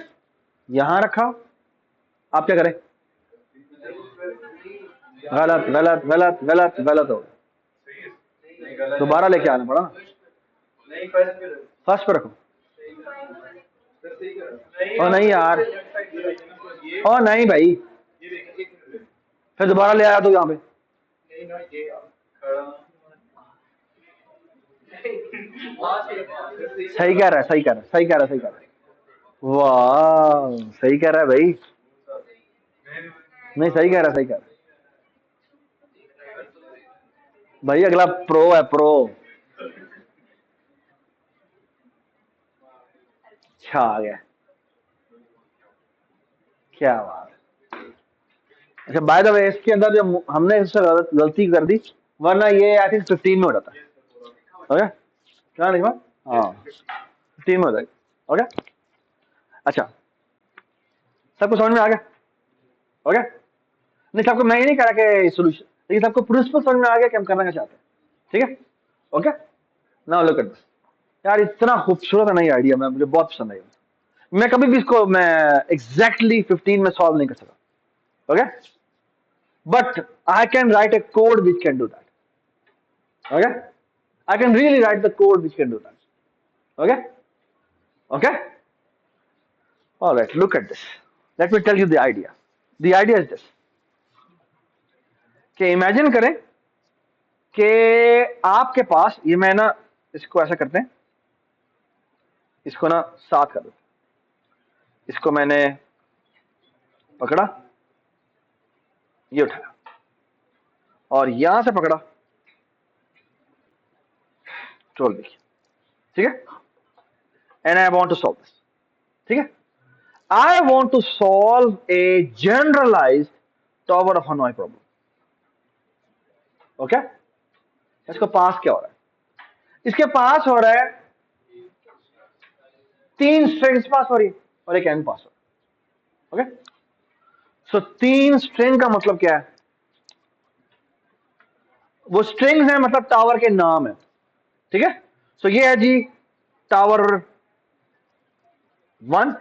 यहां रखा, आप क्या करें, गलत गलत गलत गलत गलत हो गया, दोबारा लेके आना पड़ा ना, फर्स्ट पे रखो। ओ नहीं यार, ओ नहीं भाई, फिर दोबारा ले आया तो यहाँ पे, सही कह रहा है, सही कह रहा है, सही कह रहा है, सही कह रहा है, वाह सही कह रहा है भाई, नहीं सही कह रहा है, सही कह रहा है भाई, अगला प्रो है, प्रो, अच्छा आ गया, क्या बात है। अच्छा, बाय द वे, इसके अंदर जो हमने इससे गलती कर दी, वरना ये आई थिंक 15 में हो जाता है, ओके, क्या लिखा, हाँ 15 में हो जाएगा, ओके। अच्छा, सबको समझ में आ गया, ओके। नहीं, सबको, मैं ये नहीं कह रहा कि सोल्यूशन, लेकिन सबको प्रिंसिपल समझ में आ गया कि हम करना क्या चाहते हैं, ठीक है, okay. Now look at this, यार इतना खूबसूरत है ना ये आइडिया, मैं, मुझे बहुत पसंद आई। मैं कभी भी इसको मैं एग्जैक्टली 15 में सॉल्व नहीं कर सका, okay, but I can write A code which can do that, okay, I can really right the code which can do that, okay, okay. All right, look at this. Let me tell you the idea. The idea is this, कि imagine करें कि आपके पास, ये मैं ना, इसको ऐसा करते हैं, इसको ना 7 कर दो, इसको मैंने पकड़ा, ये उठाया, और यहां से पकड़ा, छोड़ देखिए, ठीक है। And I want to solve this, ठीक है। I want to solve a generalized tower of Hanoi problem, okay. इसको पास क्या हो रहा है? इसके पास हो रहा है 3 स्ट्रिंग्स पास हो रही है और एक एन पास हो रहा है। ओके, सो 3 स्ट्रिंग का मतलब क्या है? वो स्ट्रिंग्स है, मतलब टावर के नाम है। ठीक है, सो ये है जी टावर 1।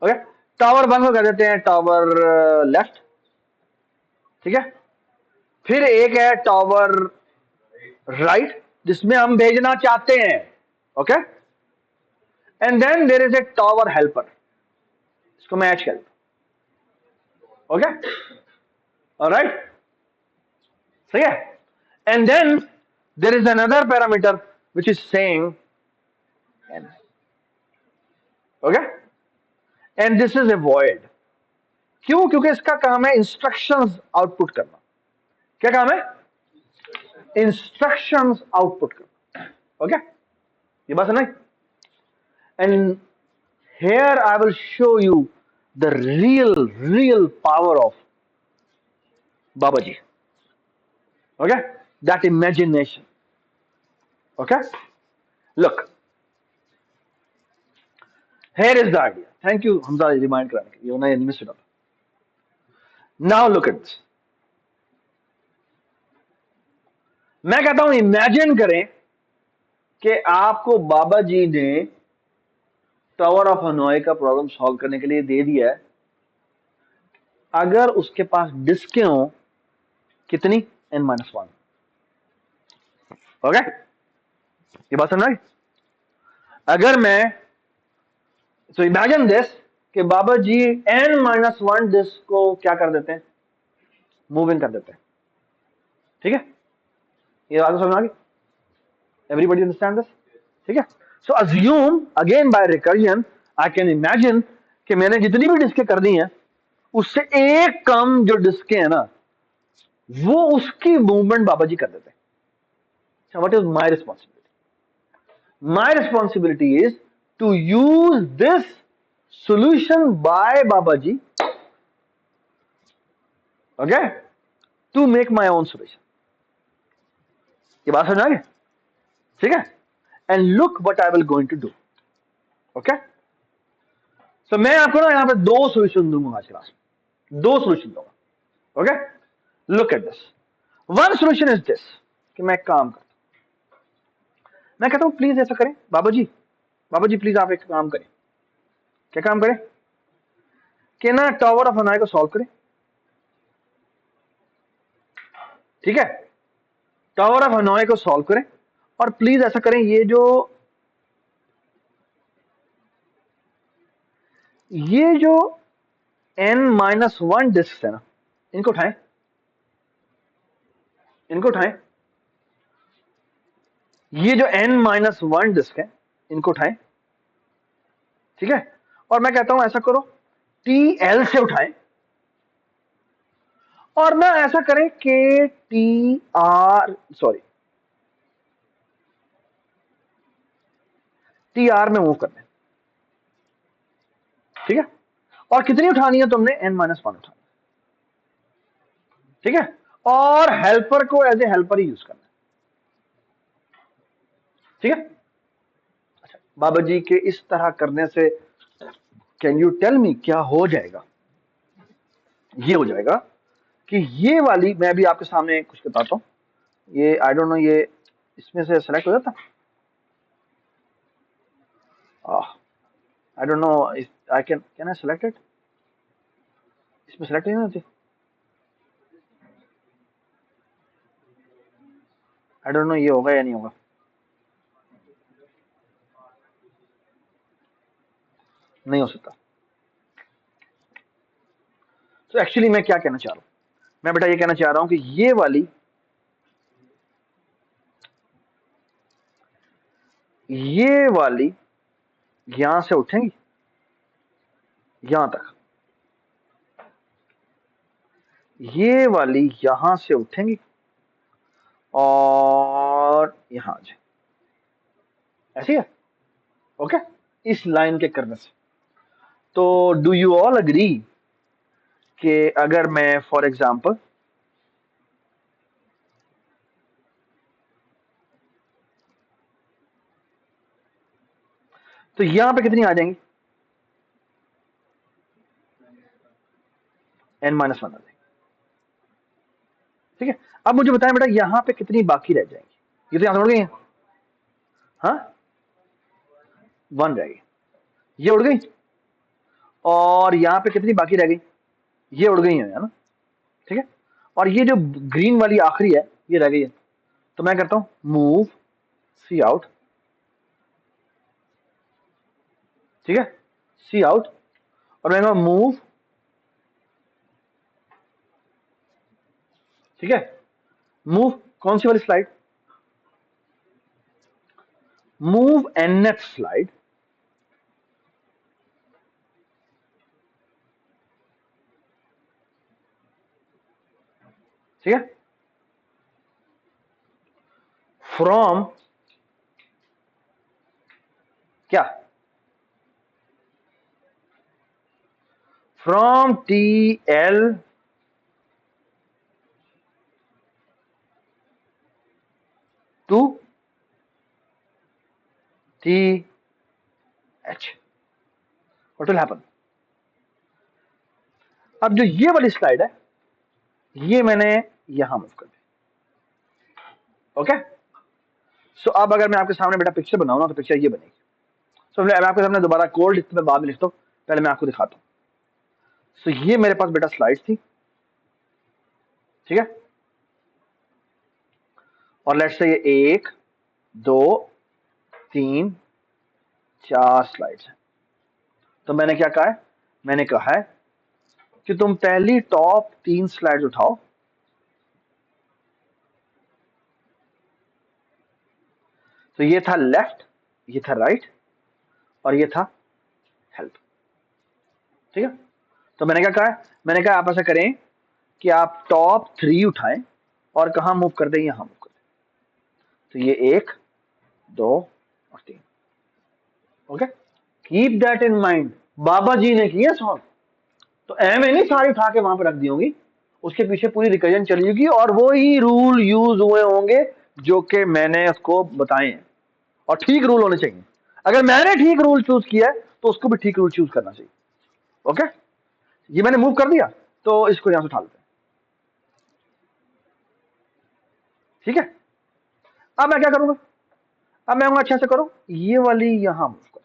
ओके, टावर 1 को कह देते हैं टावर लेफ्ट। ठीक है, फिर एक है टावर राइट जिसमें हम भेजना चाहते हैं। Okay, and then there is a tower helper, इसको मैच कर। ओके, ऑलराइट, सही है। And then there is another parameter which is saying n। Okay, and this is a void. क्यों? क्योंकि इसका काम है इंस्ट्रक्शंस आउटपुट करना। क्या काम है? इंस्ट्रक्शंस आउटपुट करना। ओके, ये बात समझ? And here I will show you the real power of Babaji. Okay, that imagination. Okay, look, here is the idea. Thank you Hamza remind कराने के लिए, वरना ये miss it up. Now look at this. मैं कहता हूं imagine करें कि आपको बाबा जी ने टावर ऑफ हनोई का प्रॉब्लम सॉल्व करने के लिए दे दिया है। अगर उसके पास डिस्कें हो कितनी? n-1। ओके, ये बात समझ आई? अगर मैं सो इमेजिन दिस कि बाबा जी n-1 डिस्क को क्या कर देते हैं? मूविंग कर देते हैं। ठीक है, ये बात समझ आ गई? Everybody understand this? ठीक है, so assume again by recursion I can imagine कि मैंने जितनी भी डिस्कें कर दी हैं उससे एक कम जो डिस्कें है ना वो उसकी मूवमेंट बाबा जी कर देते हैं। What is my responsibility? My responsibility is to use this solution by Babaji, okay, to make my own solution. ये बात समझ आ गई? ठीक है, and look what I will going to do. Okay, so मैं आपको ना यहाँ पे 2 solution दूंगा आज क्लास में, 2 solution दूंगा. Okay, look at this. One solution is this कि मैं काम करता हूं, मैं कहता हूं प्लीज ऐसा करें बाबा जी प्लीज आप एक काम करें। क्या काम करें? कि ना टावर ऑफ हनोई को सॉल्व करें। ठीक है, टावर ऑफ हनोई को सॉल्व करें और प्लीज ऐसा करें ये जो n-1 डिस्क है ना इनको उठाएं, ये जो n-1 डिस्क है इनको उठाएं। ठीक है, और मैं कहता हूं ऐसा करो TL से उठाएं और मैं ऐसा करें कि TR में मूव कर दें। ठीक है, और कितनी उठानी है तुमने? n-1 उठानी। ठीक है, और हेल्पर को एज ए हेल्पर ही यूज करना है। ठीक है, अच्छा बाबा जी के इस तरह करने से कैन यू टेल मी क्या हो जाएगा? ये हो जाएगा कि ये वाली, मैं अभी आपके सामने कुछ बताता हूं, ये आई डोंट नो ये इसमें से सेलेक्ट हो जाता? आई don't no I can I select it? इसमें सेलेक्ट नहीं होती। आई डोंट नो ये होगा या नहीं होगा। नहीं हो सकता। तो एक्चुअली मैं क्या कहना चाह रहा हूं, मैं बेटा ये कहना चाह रहा हूं कि ये वाली यहां से उठेंगी यहां तक, ये वाली यहां से उठेंगी और यहां आ जाए, ऐसी है। ओके, इस लाइन के करने से। तो डू यू ऑल अग्री कि अगर मैं फॉर एग्जाम्पल तो यहां पे कितनी आ जाएंगी, n-1 आ जाएंगी। ठीक है, अब मुझे बताएं बेटा यहां पे कितनी बाकी रह जाएंगी, ये तो यहां से उड़ गई हैं, हाँ 1 रह गई, ये उड़ गई, और यहां पे कितनी बाकी रह गई, ये उड़ गई है ना, ठीक है, और ये जो ग्रीन वाली आखिरी है ये रह गई है। तो मैं करता हूं मूव सी आउट, ठीक है, सी आउट, और मैं मूव, ठीक है, मूव कौन सी वाली स्लाइड, मूव nth स्लाइड, ठीक है, फ्रॉम क्या, from TL to TH, what will happen. अब जो ये वाली स्लाइड है ये मैंने यहां मूव कर दी, ओके। सो अब अगर मैं आपके सामने बेटा पिक्चर बनाऊं ना तो पिक्चर ये बनेगी। सो मैं आपके सामने दोबारा कोड लिखते मैं बाद में लिखता हूं, पहले मैं आपको दिखाता हूं। सो ये मेरे पास बेटा स्लाइड्स थी, ठीक है, और लेट्स से ये 1 2 3 4 स्लाइड्स हैं। तो मैंने क्या कहा है, मैंने कहा है कि तुम पहली टॉप 3 स्लाइड्स उठाओ, तो ये था लेफ्ट, ये था राइट, और ये था हेल्प, ठीक है। तो मैंने क्या कहा है, मैंने कहा आप ऐसा करें कि आप टॉप 3 उठाएं और कहां मूव कर दें, यहां मूव कर दें। तो ये 1 2 और 3, okay, keep that in mind, Baba ji ने किया सॉल्व, तो एम नहीं सारी उठा के वहां पर रख दी होंगी, उसके पीछे पूरी रिकजन चली होगी और वो ही रूल यूज हुए होंगे जो कि मैंने उसको बताए हैं, और ठीक रूल होने चाहिए। अगर मैंने ठीक रूल चूज किया है तो उसको भी ठीक रूल चूज करना चाहिए, ओके। ये मैंने मूव कर दिया, तो इसको यहां से उठा लेते हैं, ठीक है। अब मैं क्या करूंगा, अब मैं अच्छे से करो, ये वाली यहां मूव कर,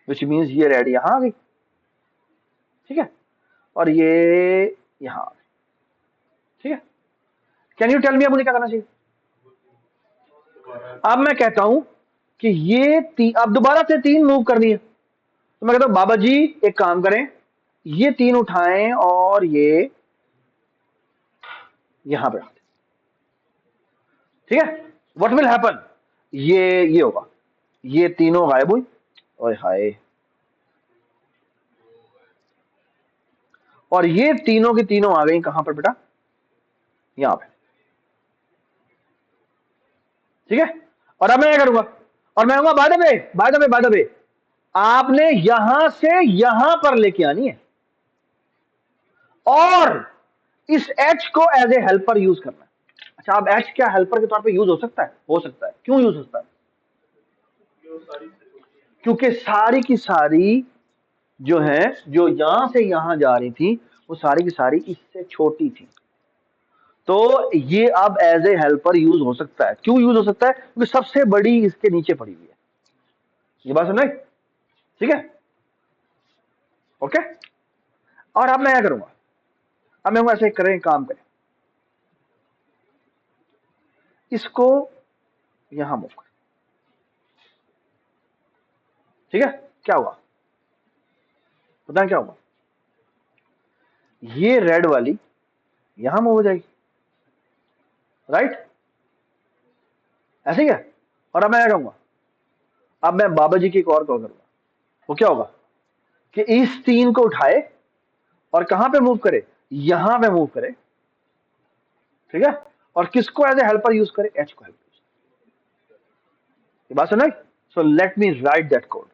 विच मीन्स ये रेड यहां आ गई, ठीक है, और ये यहां आ गई, ठीक है। कैन यू टेल मी अब मुझे क्या करना चाहिए। अब मैं कहता हूं कि ये अब दोबारा से 3 मूव करनी है, तो मैं कहता हूं बाबा जी एक काम करें, ये 3 उठाएं और ये यहां पे रख दें, ठीक है। व्हाट विल हैपन, ये होगा, ये तीनों गायब हुई, ओए हाय, और ये तीनों की तीनों आ गई कहां पर बेटा, यहां पे, ठीक है। और अब मैं क्या करूंगा, और मैं कहूंगा बाय द वे आपने यहां से यहां पर लेके आनी है और इस एच को एज ए हेल्पर यूज करना है। अच्छा, अब एच क्या हेल्पर के तौर पे यूज हो सकता है, हो सकता है, क्यों यूज हो सकता है, क्योंकि सारी की सारी जो है, जो यहां से यहां जा रही थी वो सारी की सारी इससे छोटी थी, तो ये अब एज ए हेल्पर यूज हो सकता है। क्यों यूज हो सकता है, क्योंकि सबसे बड़ी इसके नीचे पड़ी हुई है, ये बात सुन, ठीक है, ओके। और अब मैं क्या करूंगा, अब मैं ऐसे करें, काम करें, इसको यहां मूव करें, ठीक है। क्या हुआ, पता क्या हुआ, ये रेड वाली यहां मूव हो जाएगी, राइट, ऐसे ही है। और अब मैं क्या कहूंगा, अब मैं बाबा जी की एक और कॉल करूंगा, वो क्या होगा कि इस 3 को उठाए और कहां पे मूव करे, यहां पे मूव करे, ठीक है, और किसको एज ए हेल्पर यूज करे, एच को हेल्पर, ये बात सुना। सो let me right that code.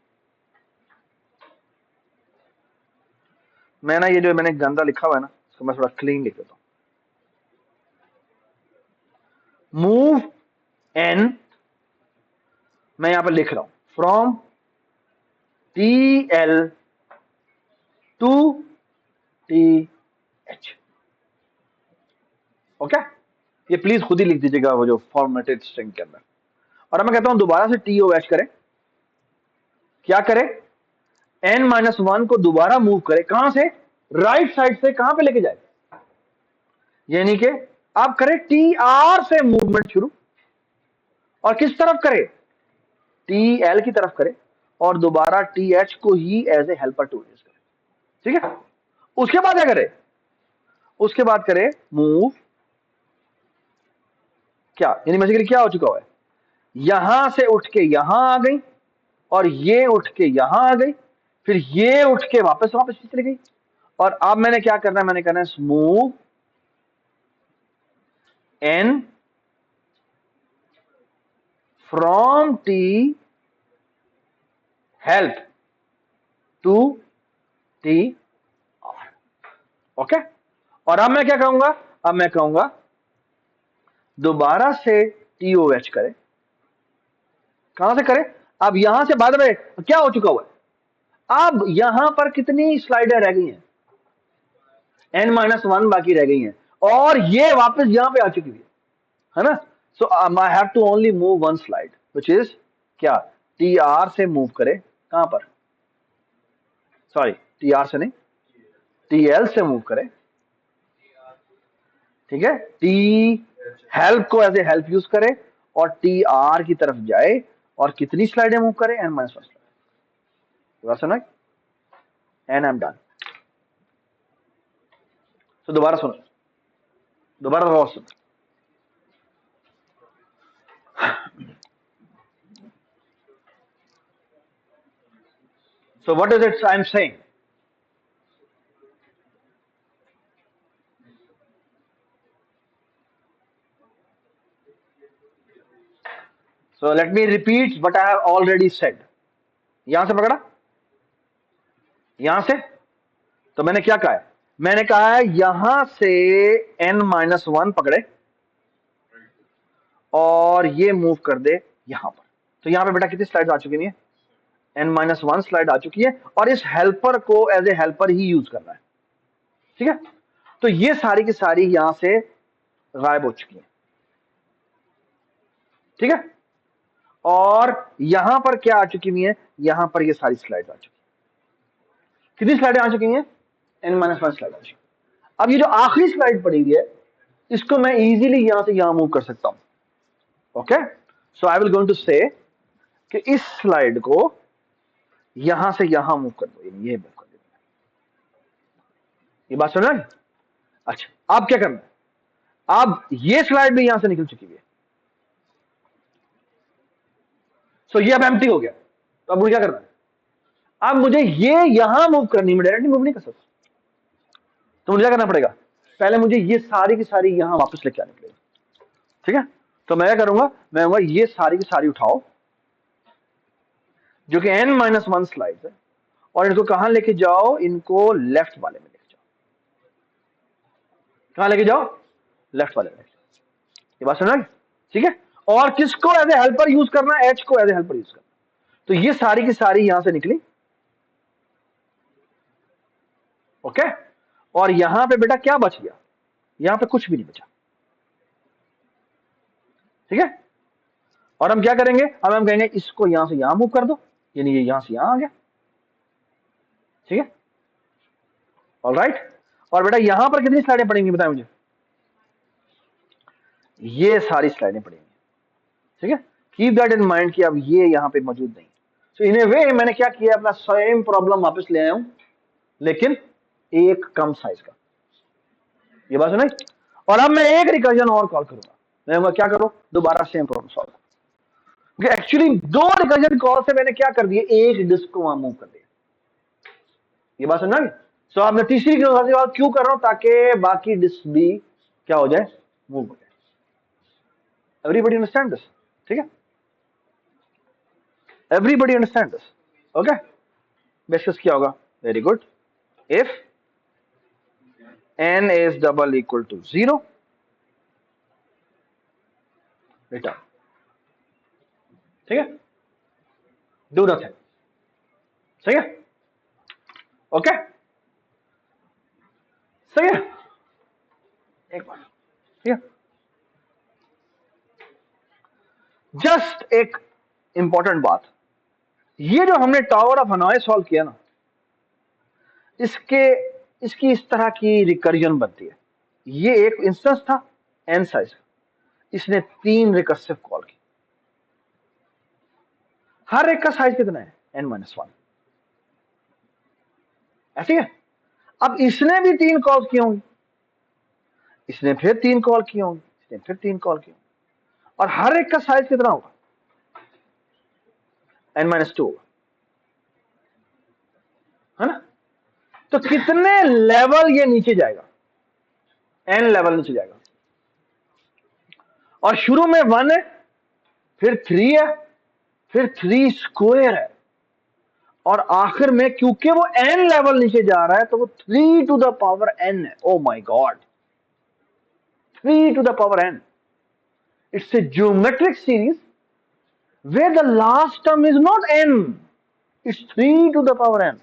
मैं ना ये जो मैंने गंदा लिखा हुआ है ना, इसको मैं थोड़ा क्लीन लिख देता हूं। मूव एन, मैं यहां पर लिख रहा हूं from TL to TH। Okay, ये प्लीज खुद ही लिख दीजिएगा वो जो फॉर्मेटेड स्ट्रिंग के अंदर। और अब मैं कहता हूं दोबारा से TOH करें, क्या करें, n-1 को दोबारा मूव करे, कहां से, राइट साइड से, कहां पे लेके जाए, यानी कि आप करें TR से मूवमेंट शुरू, और किस तरफ करे, TL की तरफ करे, और दोबारा TH को ही as a helper tool use करे। ठीक है, उसके बाद क्या करे, उसके बाद करे मूव, क्या यानी बेसिकली क्या हो चुका हुआ है, यहां से उठ के यहां आ गई, और ये उठ के यहां आ गई, फिर ये उठ के वापस वापस चली गई, और अब मैंने क्या करना है, मैंने करना है move n from T help to TR। Okay, और अब मैं क्या कहूंगा, अब मैं कहूंगा दोबारा से TOH करे, कहां से करे, अब यहां से, बाद में क्या हो चुका हुआ है, अब यहां पर कितनी स्लाइडें रह गई हैं, n-1 बाकी रह गई हैं, और ये वापस यहां पे आ चुकी है ना। So I have to only move one slide which is क्या, TR से मूव करे, कहां पर, सॉरी TR से नहीं, TL से मूव करे, ठीक है, T हेल्प को एज ए हेल्प यूज करे, और TR की तरफ जाए, और कितनी स्लाइडें मूव करे, n-1 स्लाइड, सुना, एंड आई एम डन। तो दोबारा सुनो, दोबारा गौर सुनो, so what is it I'm saying, so let me repeat what I have already said। यहां से पकड़ा, यहां से, तो मैंने क्या कहा है, मैंने कहा है यहां से n-1 पकड़े, और ये मूव कर दे यहां पर, तो यहां पे बेटा कितनी स्लाइड आ चुकी है, n-1 स्लाइड आ चुकी है, और इस हेल्पर को एज ए हेल्पर ही यूज करना है। ठीक है, तो ये सारी की सारी यहां से गायब हो चुकी है। ठीक है, और यहां पर क्या आ चुकी हुई है, यहां पर ये सारी स्लाइड आ चुकी है, कितनी स्लाइडें आ चुकी हैं, n-1 स्लाइड आ चुकी है। अब ये जो आखिरी स्लाइड पड़ी हुई है, इसको मैं इजीली यहां से यहां मूव कर सकता हूं। Okay, so I will going to say कि इस स्लाइड को यहां से यहां मूव कर दो, ये मूव कर दो, ये बात समझ रहे? अच्छा, अब क्या करना है, अब ये स्लाइड भी यहां से निकल चुकी है, सो ये अब एम्प्टी हो गया, तो अब मुझे क्या करना है, अब मुझे ये यहां मूव करनी, मैं डायरेक्टली मूव नहीं कर सकता, तो मुझे क्या करना पड़ेगा, पहले मुझे ये सारी की सारी यहां वापस लेके आनी पड़ेगी। ठीक है, तो मैं क्या करूंगा, मैं कहूंगा ये सारी की सारी उठाओ, जो कि n-1 स्लाइड है, और इनको कहां लेके जाओ, इनको लेफ्ट वाले में लेके जाओ, कहां लेके जाओ, लेफ्ट वाले में, ये बात समझ। ठीक है, और किसको एज ए हेल्पर यूज करना है, H को एज ए हेल्पर यूज करना, तो ये सारी की सारी यहां से निकली। ओके, और यहां पे बेटा क्या बच गया, यहां पे कुछ भी नहीं बचा। ठीक है, और हम क्या करेंगे, अब हम कहेंगे इसको यहां से यहां मूव कर दो, यानी ये यहां से यहां आ गया। ठीक है, ऑलराइट, और बेटा यहां पर कितनी स्लाइडें पड़ेंगी बताएं मुझे, ये सारी स्लाइडें पड़ेंगी। ठीक है, कीप दैट इन माइंड कि अब ये यहां पे मौजूद नहीं। तो इन ए वे मैंने क्या किया, अपना सेम प्रॉब्लम वापस ले आया हूं, लेकिन एक कम साइज का, ये बात सुनाई। और अब मैं एक रिकर्जन और कॉल करूंगा, मैं क्या करूं, दोबारा सेम प्रॉब्लम सॉल्व, क्योंकि एक्चुअली दो रिकर्जन कॉल से मैंने क्या कर दिया, एक डिस्क को वहां मूव कर दिया, ये बात समझा। सो अब मैं तीसरी क्यों कर रहा हूं, ताकि बाकी डिस्क भी क्या हो जाए, मूव हो जाए। एवरीबडी अंडरस्टैंड दिस, ठीक है, everybody understand this. Okay, discuss किया होगा, very good. If n is double equal to 0, return. ठीक है, डू नथिंग, सही है? ओके, सही है? एक बार, ठीक है? जस्ट एक इंपॉर्टेंट बात, ये जो हमने टावर ऑफ हनोई सॉल्व किया ना, इसके इसकी इस तरह की रिकर्जन बनती है। ये एक इंस्टेंस था एन साइज, इसने 3 रिकर्सिव कॉल की, हर एक का साइज कितना है n-1, ऐसी है। अब इसने भी 3 कॉल किए होंगे, इसने फिर 3 कॉल किए होंगे, इसने फिर 3 कॉल किए होंगे, और हर एक का साइज कितना होगा n-2 होगा, है ना? तो कितने लेवल ये नीचे जाएगा, n लेवल नीचे जाएगा, और शुरू में 1 है, फिर 3 है, फिर 3 स्क्वायर है, और आखिर में क्योंकि वो n लेवल नीचे जा रहा है तो वो 3 टू द पावर n है। Oh my god, 3 to the power n, it's a geometric series where the last term is not n, it's 3 to the power n.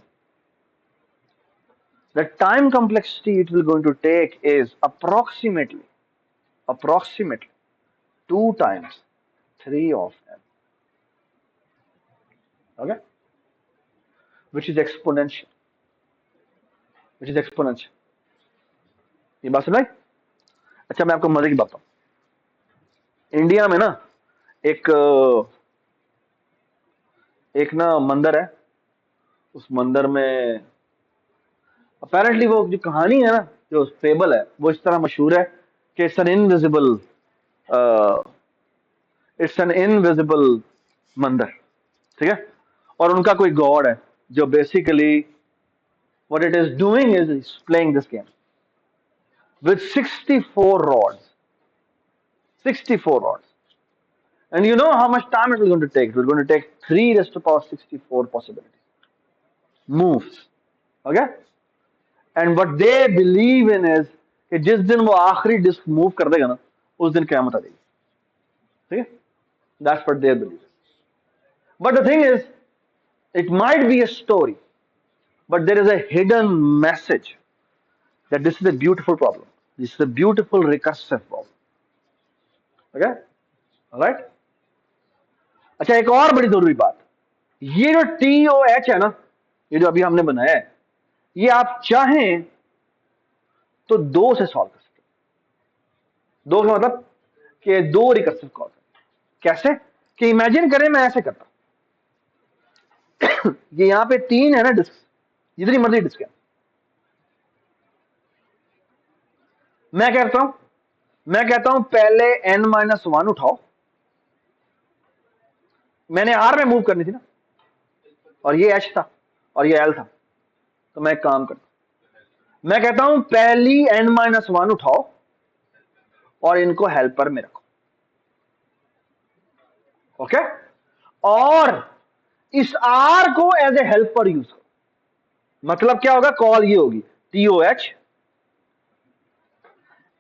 The time complexity it will going to take is approximately 2 times 3 of n, okay, which is exponential, ये बात सुनाई? अच्छा, मैं आपको मजे की बात बताऊं, इंडिया में ना एक ना मंदिर है, उस मंदिर में अपेरेंटली वो जो कहानी है ना, जो फेबल है, वो इस तरह मशहूर है कि इट्स एन इनविजिबल मंदिर, ठीक है? और उनका कोई गॉड है जो basically what it is doing is playing this game with 64 rods, 64 rods. And you know how much time it was going to take? It was going to take 3 raised to power 64 possibilities moves, okay? And what they believe in is कि जिस दिन वो आखिरी disc move कर देगा ना, उस दिन क़यामत आ जाएगी, ठीक है? That's what they believe. But the thing is, it might be a story, but there is a hidden message that this is a beautiful problem. This is a beautiful recursive problem. Okay? All right? अच्छा, एक और बड़ी जरूरी बात, ये जो TOH है ना, ये जो अभी हमने बनाया है, ये आप चाहें तो 2 से सॉल्व कर सकते हैं। 2 का मतलब कि 2 रिकर्सिव कॉल। कैसे? कि इमेजिन करें मैं ऐसे करता, ये यहां पे 3 है ना डिस्क, जितनी मर्जी डिस्क है, मैं कहता हूं पहले n-1 उठाओ, मैंने r में मूव करनी थी ना, और ये h था और ये l था, तो मैं एक काम करता, मैं कहता हूं पहली n-1 उठाओ और इनको हेल्पर में रखो, ओके? और इस r को एज ए हेल्पर यूज करो। मतलब क्या होगा? कॉल ये होगी TOH,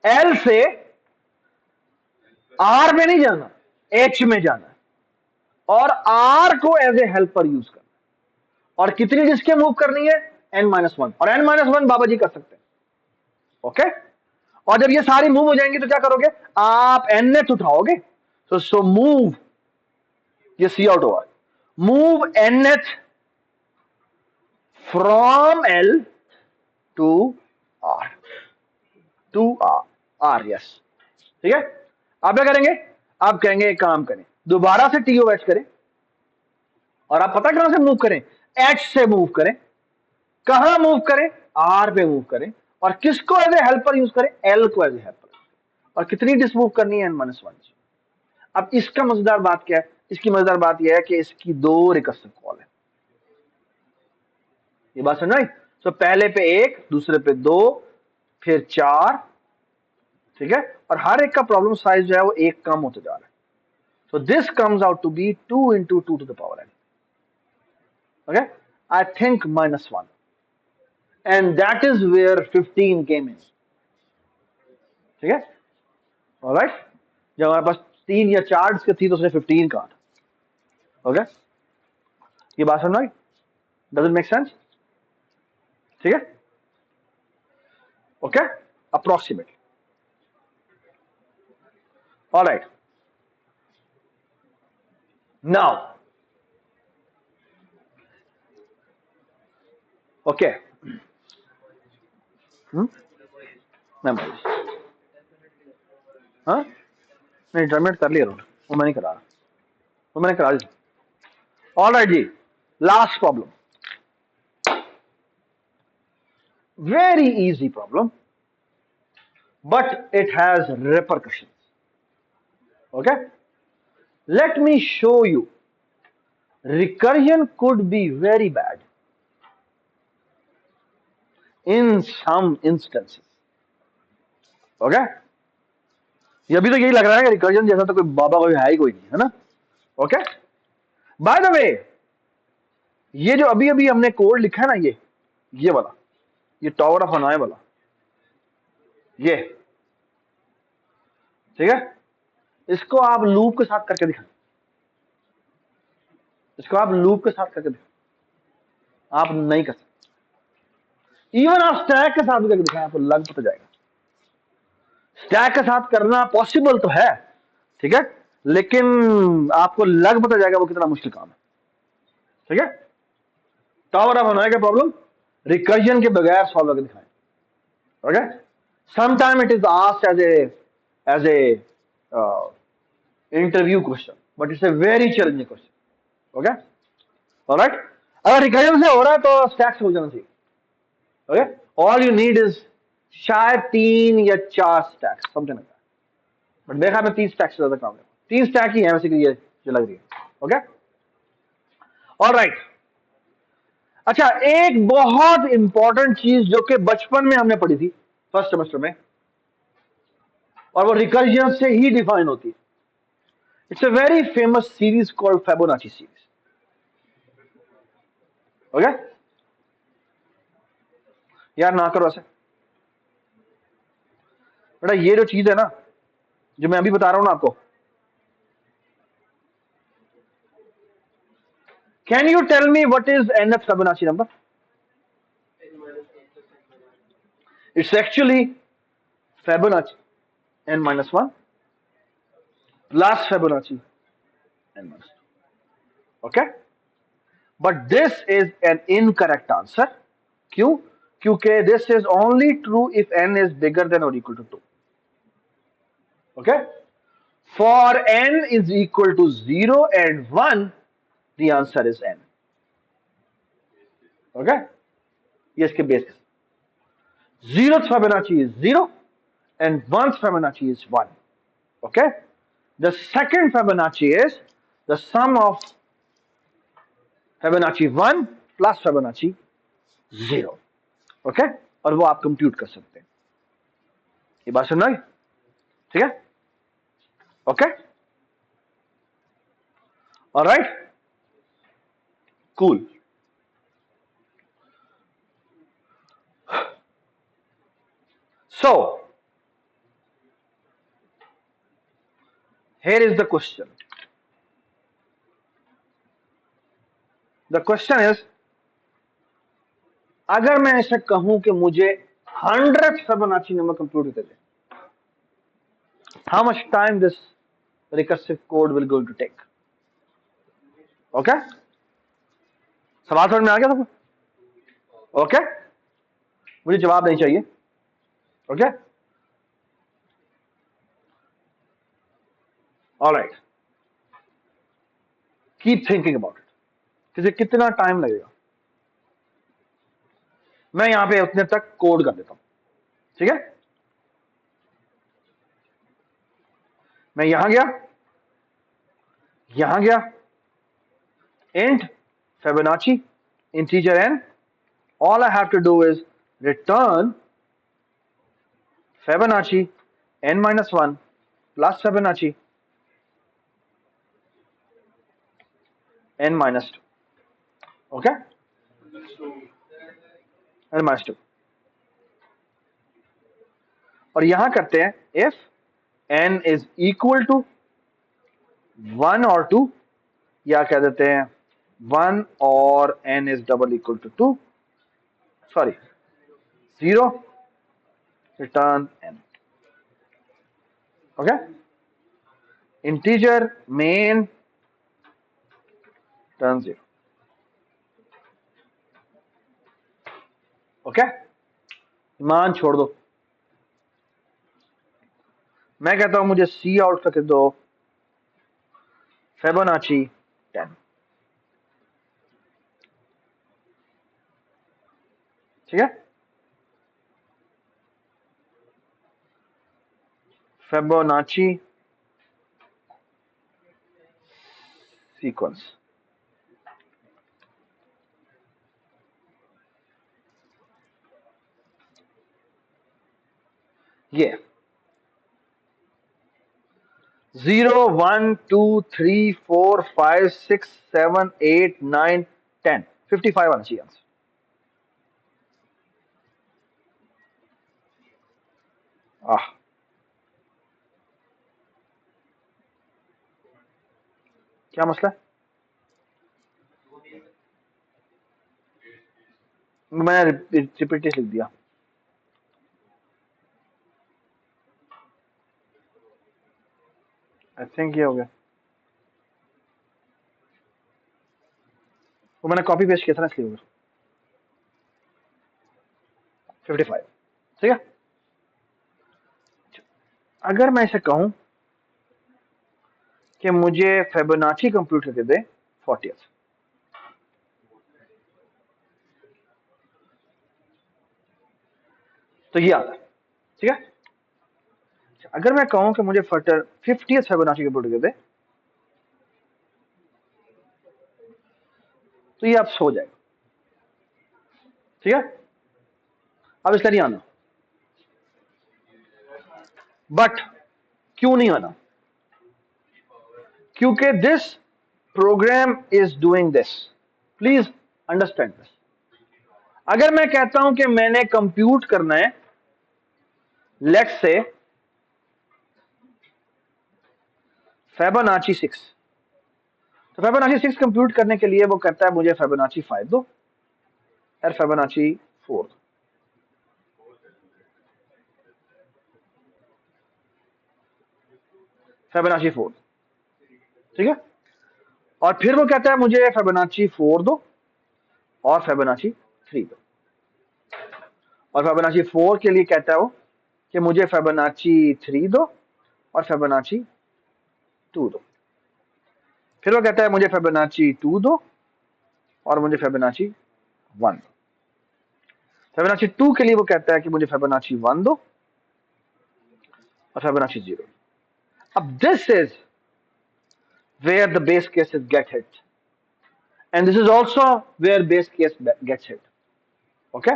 L से R में नहीं जाना, H में जाना, और R को एज ए हेल्पर यूज करना, और कितनी डिस्कें मूव करनी है? n-1, और n-1 बाबा जी कर सकते हैं, ओके? और जब ये सारी मूव हो जाएंगी तो क्या करोगे? आप nth उठाओगे, सो मूव, ये सी आउट होगा, move nth from L to R, yes, ठीक है? आप क्या करेंगे? आप कहेंगे एक काम करें, दोबारा से TOH करें, और आप पता कहां से मूव करें? H से मूव करें। कहां मूव करें? R पे मूव करें, और किसको एज ए हेल्पर यूज करें? L को एज ए हेल्पर। और कितनी डिस्क मूव करनी है? n-1। अब इसका मजेदार बात क्या है? इसकी मजेदार बात यह है कि इसकी 2 रिकर्सिव कॉल है। ये बात समझ आई? तो पहले पे 1, दूसरे पे 2, फिर 4, ठीक है? और हर एक का प्रॉब्लम साइज जो है वो 1 कम होते जा रहा है। So this comes out to be 2 into 2 to the power n. Okay? I think -1. And that is where 15 came in. ठीक है? Alright? जब हमारे पास 3 या 4 डिस्क थी तो उसने 15 कहा था। ओके? ये बात समझ आई? Does it make sense? ठीक है, okay, approximate. Alright, now okay, memories, हाँ नहीं 10 मिनट कर लिया उन्होंने, वो मैं नहीं करा रहा, वो मैंने करा दी। ऑलराइट जी, last problem, very easy problem, but it has repercussions. Okay, let me show you. Recursion could be very bad in some instances. Okay, ये अभी तो यही लग रहा है कि रिकर्जन जैसा तो कोई बाबा कोई है ही कोई नहीं, है ना? ओके, बाय द वे, ये जो अभी अभी हमने कोड लिखा है ना, ये वाला, ये टावर ऑफ हनोई वाला, ये ठीक है, इसको आप लूप के साथ करके दिखाएं, इसको आप लूप के साथ करके दिखाएं, आप नहीं कर सकते। इवन आप स्टैक के साथ भी करके दिखाएं, आपको लग पता जाएगा। स्टैक के साथ करना पॉसिबल तो है, ठीक है, लेकिन आपको लग पता जाएगा वो कितना मुश्किल काम है। ठीक है, टावर ऑफ हनोई का प्रॉब्लम रिकर्जन के बगैर सॉल्व करके दिखाएं। Okay, sometime it is asked as a interview question, but it's a very challenging question. Okay, alright, अगर रिकर्जन से हो रहा है तो स्टैक से हो जाना चाहिए। Okay, all you need is शायद 3 या 4 stack, something like that, but देखा मैं 30 स्टैक से ज्यादा काम है, 3 स्टैक ही है बेसिकली ये जो लग रही है। ओके, ऑलराइट, अच्छा, एक बहुत इंपॉर्टेंट चीज जो कि बचपन में हमने पढ़ी थी फर्स्ट सेमेस्टर में, और वो रिकर्जन से ही डिफाइन होती है। It's a very famous series called Fibonacci series. Okay, यार ना करो ऐसे बेटा, ये जो चीज है ना जो मैं अभी बता रहा हूं ना आपको, can you tell me what is nth Fibonacci number? It's actually Fibonacci n minus 1 plus Fibonacci n minus 2. Okay, but this is an incorrect answer. क्यों? क्योंकि this is only true if n is bigger than or equal to 2. Okay, for n is equal to 0 and 1, the answer is n. Okay, ये इसके base, 0th Fibonacci is 0 and 1st Fibonacci is 1. Okay, the second Fibonacci is the sum of Fibonacci 1 plus Fibonacci 0. Okay, और वो आप compute कर सकते हैं। ये बात सुन रहे, ठीक है? Okay, alright, cool. So here is the question. The question is, अगर मैं ऐसा कहूं कि मुझे 100th Fibonacci नंबर कंप्यूट करते थे, how much time this recursive code will going to take? Okay, सवाल समझ में आ गया सबको? ओके, मुझे जवाब नहीं चाहिए। Okay, alright, keep thinking about it, किसे कितना टाइम लगेगा। मैं यहां पे उतने तक कोड कर देता हूं, ठीक है? मैं यहां गया, int Fibonacci integer n, all I have to do is return Fibonacci n minus 1 plus Fibonacci n minus 2. Okay, n minus 2, और यहां करते हैं if n is equal to 1 or 2, या कह देते हैं 1 or n is double equal to 2, sorry, 0, return n. Okay? Integer main return 0. Okay मान छोड़ दो, मैं कहता हूं मुझे सी आउट करके दो फिबोनाची 10. ठीक है, फिबोनाची सीक्वेंस. ये 0 1 2 3 4 5 6 7 8 9 10 55 आना चाहिए आंसर. क्या मसला है? मैंने रिपीट लिख दिया. आई थिंक ये हो गया. वो मैंने कॉपी पेस्ट किया था ना, इसलिए होगा 55. ठीक है, अगर मैं इसे कहूं कि मुझे फिबोनाची कंप्यूट करके दे 40th, तो ये आता है. ठीक है, अगर मैं कहूं कि मुझे 50th फिबोनाची कंप्यूट करके दे, तो ये आप सो जाएगा. ठीक है, अब इसका नहीं आना. बट क्यों नहीं आना? क्योंकि this program is doing this. Please understand this. अगर मैं कहता हूं कि मैंने कंप्यूट करना है, लेट्स से फिबोनाची 6, तो फिबोनाची 6 कंप्यूट करने के लिए वो कहता है मुझे फिबोनाची 5 दो और फिबोनाची 4 दो. फिबोनाची 4, ठीक है, और फिर वो कहता है मुझे फिबोनाची 4 दो और फिबोनाची 3 दो. और फिबोनाची 4 के लिए कहता है वो कि मुझे फिबोनाची 3 दो और फिबोनाची 2 दो. फिर वो कहता है मुझे फिबोनाची 2 दो और मुझे फिबोनाची 1 दो. फिबोनाची 2 के लिए वो कहता है कि मुझे फिबोनाची 1 दो और फिबोनाची 0. अब this is where the base cases get hit, and this is also where base case gets hit. Okay,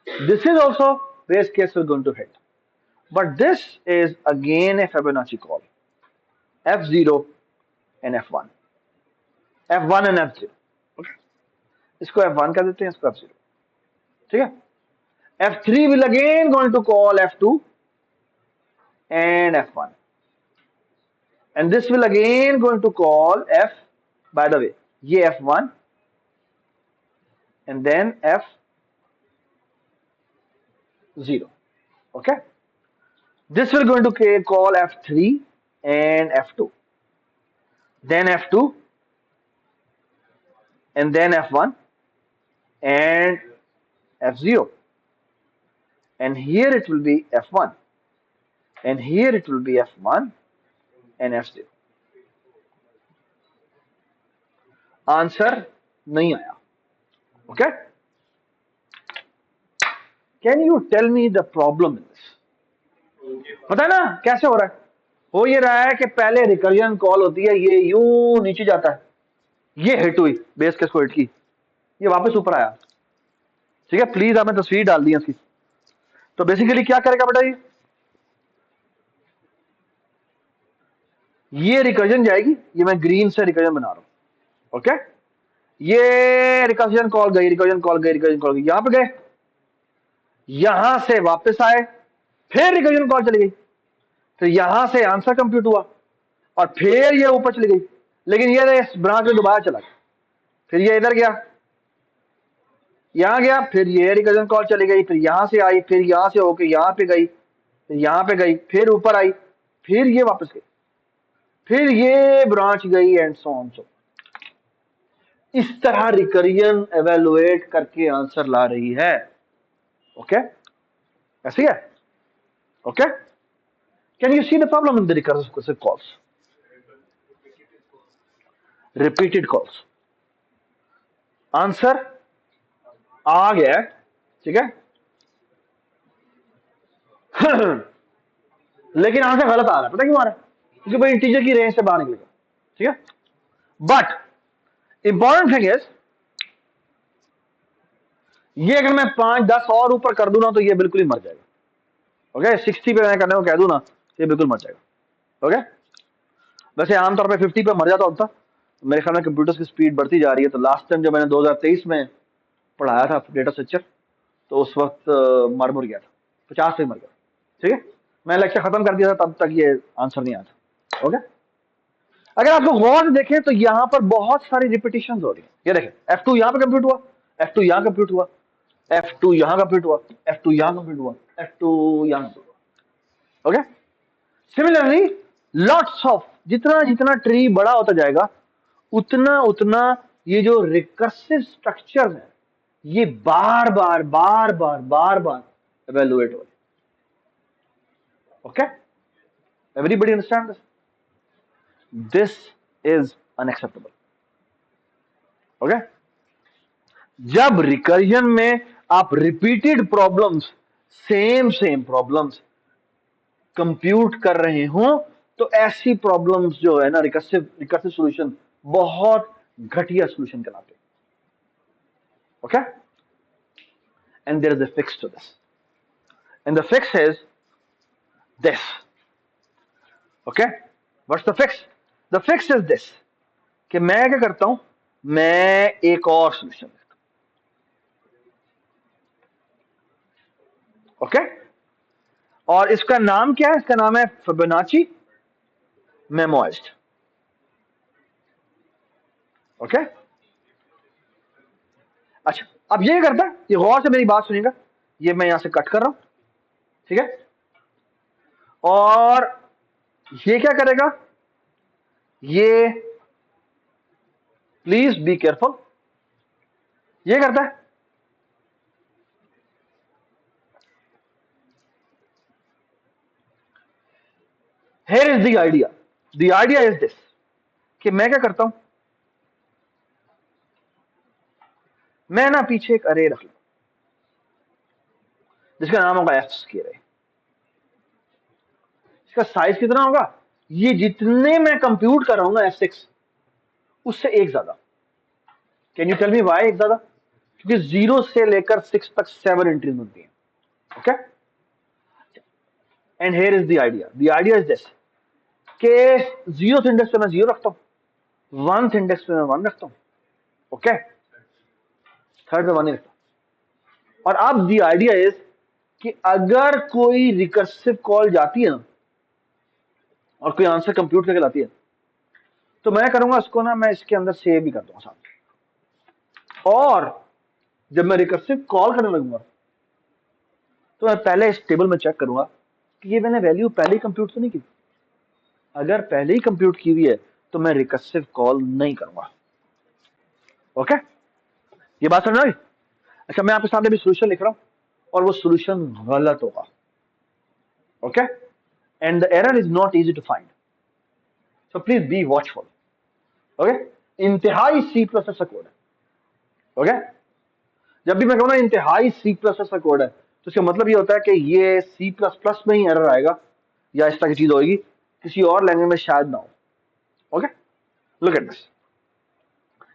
this is also base case is going to hit, but this is again a Fibonacci call, f0 and f1, f1 and f0. Okay, इसको f1 कर देते हैं, इसको f0. ठीक है, f3 will again going to call f2 and f1, and this will again going to call f, by the way, ये f1 and then f0. Okay, this will going to call f3 and f2, then f2 and then f1 and f0, and here it will be f1 and here it will be f1 and f0. Answer नहीं आया. Okay, can you tell me the problem in this? पता है ना कैसे हो रहा है? हो ये रहा है कि पहले रिकर्जन कॉल होती है, ये यूं नीचे जाता है, ये हिट हुई बेस केस को हिट की, ये वापस ऊपर आया. ठीक है, प्लीज आपने तस्वीर डाल दी इसकी. तो बेसिकली क्या करेगा बेटा, ये रिकर्जन जाएगी, ये मैं ग्रीन से रिकर्जन बना रहा हूं. ओके, ये रिकर्जन कॉल गई, रिकर्जन कॉल गई, रिकर्जन कॉल गई, यहां पे गए, यहां से वापस आए, फिर रिकर्जन कॉल चली गई, फिर यहां से आंसर कंप्यूट हुआ और फिर ये ऊपर चली गई, लेकिन ये बना के दोबारा चला गया. फिर ये इधर गया, यहां गया, फिर ये रिकर्जन कॉल चली गई, फिर यहां से आई, फिर यहां से होके यहां पे गई, फिर यहां पे गई, फिर ऊपर आई, फिर ये वापस गई, फिर ये ब्रांच गई एंड सो ऑन। सो इस तरह रिकरियन एवेलुएट करके आंसर ला रही है। ओके, ऐसी है। Okay, can you see the problem in the recursive calls? Repeated calls, answer आ गया, ठीक है। लेकिन आंसर गलत आ रहा है, पता क्यों आ रहा है? क्योंकि भाई इंटीजर की रेंज से बाहर निकलेगा, ठीक है। बट इंपॉर्टेंट थिंग इज, ये अगर मैं 5-10 और ऊपर कर दूं ना तो ये बिल्कुल ही मर जाएगा। ओके, 60 पे मैं करने को कह दूं ना तो ये बिल्कुल मर जाएगा। ओके, वैसे आमतौर पे 50 पे मर जाता होता। मेरे ख्याल में कंप्यूटर्स की स्पीड बढ़ती जा रही है, तो लास्ट टाइम जब मैंने 2023 में पढ़ाया था डेटा स्ट्रक्चर, तो उस वक्त मर गया था, 50 पे मर गया, ठीक है। मैं लेक्चर खत्म कर दिया था, तब तक ये आंसर नहीं आया था। ओके, अगर आप लोग गौर से देखें तो यहां पर बहुत सारी रिपीटिशन हो रही है। ये देखें, F2 यहां पे कंप्यूट हुआ, F2 यहां कंप्यूट हुआ, F2 यहां कंप्यूट हुआ, F2 यहां कंप्यूट हुआ, F2 यहां कंप्यूट हुआ। ओके, सिमिलरली लॉट्स ऑफ, जितना जितना ट्री बड़ा होता जाएगा उतना उतना ये जो रिकर्सिव स्ट्रक्चर है ये बार बार बार बार बार बार एवेलुएट हो रहे। Okay, everybody understand this? This is unacceptable. Okay, जब रिकर्जन में आप repeated problems, same same problems compute कर रहे हो, तो ऐसी प्रॉब्लम्स जो है ना, रिकर्सिव रिकर्सिव सॉल्यूशन बहुत घटिया सॉल्यूशन कहलाते हैं। Okay, and there is a fix to this, and the fix is this. Okay, what's the fix? The fix is this, कि मैं क्या करता हूं, मैं एक और सॉल्यूशन लिखता हूं। ओके, और इसका नाम क्या है? इसका नाम है फिबोनाची मेमोइज्ड। ओके, अच्छा, अब ये करता है, ये गौर से मेरी बात सुनिएगा, ये मैं यहां से कट कर रहा हूं, ठीक है। और ये क्या करेगा, ये प्लीज बी केयरफुल, ये करता है, here is the idea, the idea is this, कि मैं क्या करता हूं, मैं ना पीछे एक अरे रख लूं जिसका नाम होगा एफ स्केयर। इसका साइज कितना होगा, ये जितने मैं कंप्यूट कर रहा हूं ना F6 उससे एक ज्यादा। Can you tell me why एक ज्यादा? क्योंकि 0 से लेकर 6 तक 7 एंट्रीज होती हैं। Okay, and here is the idea, the idea is this, के 0th इंडेक्स पे मैं 0 रखता हूं, 1th इंडेक्स पे मैं 1 रखता हूं, ओके, थर्ड पे 1 नहीं रखता। और अब द आइडिया इज कि अगर कोई रिकर्सिव कॉल जाती है ना और कोई आंसर कंप्यूट करके लाती है, तो मैं करूंगा उसको ना, मैं इसके अंदर सेव भी कर दूंगा साथ। और जब मैं रिकर्सिव कॉल करने लगूंगा तो मैं पहले इस टेबल में चेक करूंगा कि ये मैंने वैल्यू पहले ही कंप्यूट तो नहीं की। अगर पहले ही कंप्यूट की हुई है तो मैं रिकर्सिव कॉल नहीं करूंगा। ओके, ये बात समझ आई? अच्छा, मैं आपके सामने भी सोल्यूशन लिख रहा हूं और वो सोल्यूशन गलत होगा। Okay, and the error is not easy to find, so please be watchful. Okay, इंतहाई सी प्लस का कोड है। ओके, जब भी मैं कहूँ ना इंतहाई सी प्लस का कोड है, तो इसका मतलब ये होता है कि ये सी प्लस प्लस में ही एरर आएगा या इस तरह की चीज होगी, किसी और लैंग्वेज में शायद ना हो। ओके, लुक एट दिस,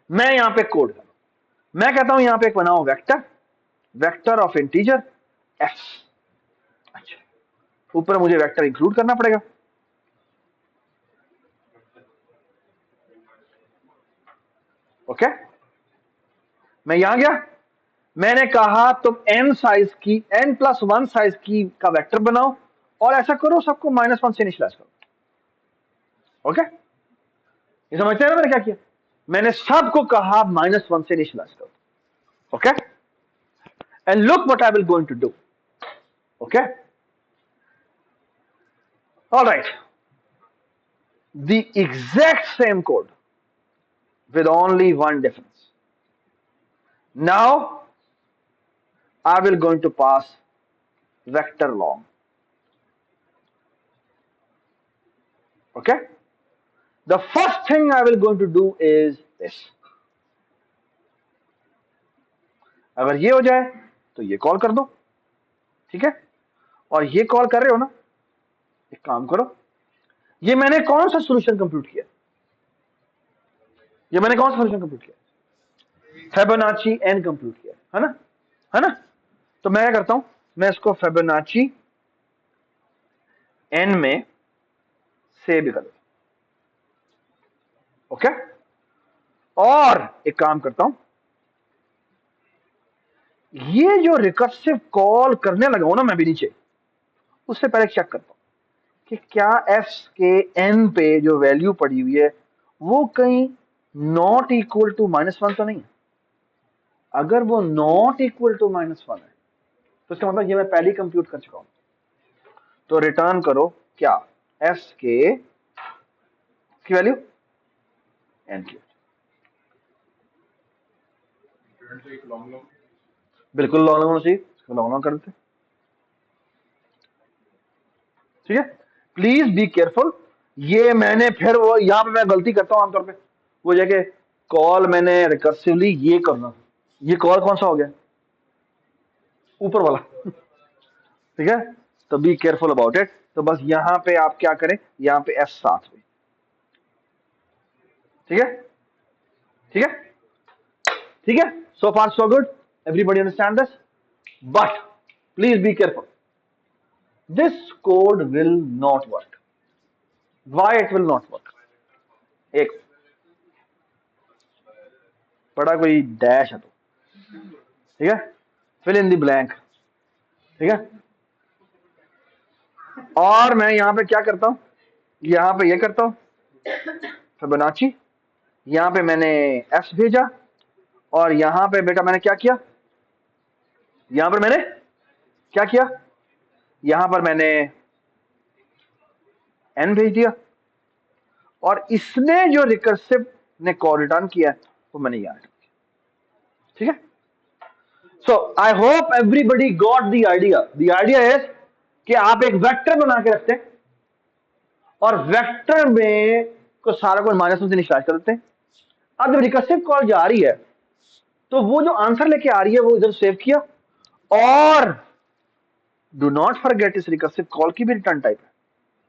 मैं यहां पे कोड कर, मैं कहता हूं यहां पे एक बनाओ vector, vector of integer F. अच्छा, ऊपर मुझे वेक्टर इंक्लूड करना पड़ेगा। ओके, मैं यहां गया, मैंने कहा तुम n साइज की, n+1 साइज की का वेक्टर बनाओ और ऐसा करो सबको -1 से इनिशियलाइज करो। ओके, ये समझते हैं ना मैंने क्या किया? मैंने सबको कहा -1 से इनिशियलाइज करो. Okay, and look what I will going to do. Okay, alright, the exact same code with only one difference. Now I will going to pass vector long. Okay, the first thing I will going to do is this. अगर ये हो जाए तो ये call कर दो. ठीक है, और ये कॉल कर रहे हो ना, एक काम करो, ये मैंने कौन सा सॉल्यूशन कंप्यूट किया, ये मैंने कौन सा सॉल्यूशन कंप्यूट किया, फिबोनाची एन कंप्यूट किया है ना, है ना. तो मैं क्या करता हूं, मैं इसको फिबोनाची एन में सेव भी कर देता हूं. ओके, और एक काम करता हूं, ये जो रिकर्सिव कॉल करने लगा हूं ना मैं भी नीचे, उससे पहले चेक करता हूं कि क्या एफ के एन पे जो वैल्यू पड़ी हुई है वो कहीं नॉट इक्वल टू -1 तो नहीं है. अगर वो नॉट इक्वल टू -1 है तो इसका मतलब ये मैं पहले ही कंप्यूट कर चुका हूं. तो रिटर्न करो क्या, एफ के की वैल्यू एन की. बिल्कुल लॉन्ग होना चाहिए, लॉन्ग कर देते. ठीक है, प्लीज बी केयरफुल. ये मैंने फिर वो यहां पे मैं गलती करता हूं आमतौर पे, वो जगह कॉल मैंने रिकर्सिवली ये करना, ये कॉल कौन सा हो गया, ऊपर वाला. ठीक है, तो बी केयरफुल अबाउट इट. तो बस यहां पे आप क्या करें, यहां पे F7 पे. ठीक है, ठीक है, ठीक है. So far so good, everybody understand this, but please be careful, this code will not work. Why it will not work, एक बड़ा कोई डैश है तो, ठीक है, फिल इन द ब्लैंक. ठीक है, और मैं यहां पे क्या करता हूं, यहां पे ये करता हूं फिबोनाची, यहां पे मैंने एफ भेजा, और यहां पे बेटा मैंने क्या किया, यहां पर मैंने क्या किया, यहां पर मैंने एन भेज दिया, और इसने जो रिकर्सिव ने कॉल रिटर्न किया वो मैंने यहां. ठीक है, so I hope everybody got the idea. The idea is कि आप एक वेक्टर बना के रखते हैं, और वेक्टर में को सारा कुछ -1 से इनिशियलाइज कर देते हैं. अब जब रिकर्सिव कॉल जा रही है तो वो जो आंसर लेके आ रही है वो इधर सेव किया, और डू नॉट फॉरगेट इस रिकर्सिव कॉल की भी रिटर्न टाइप है,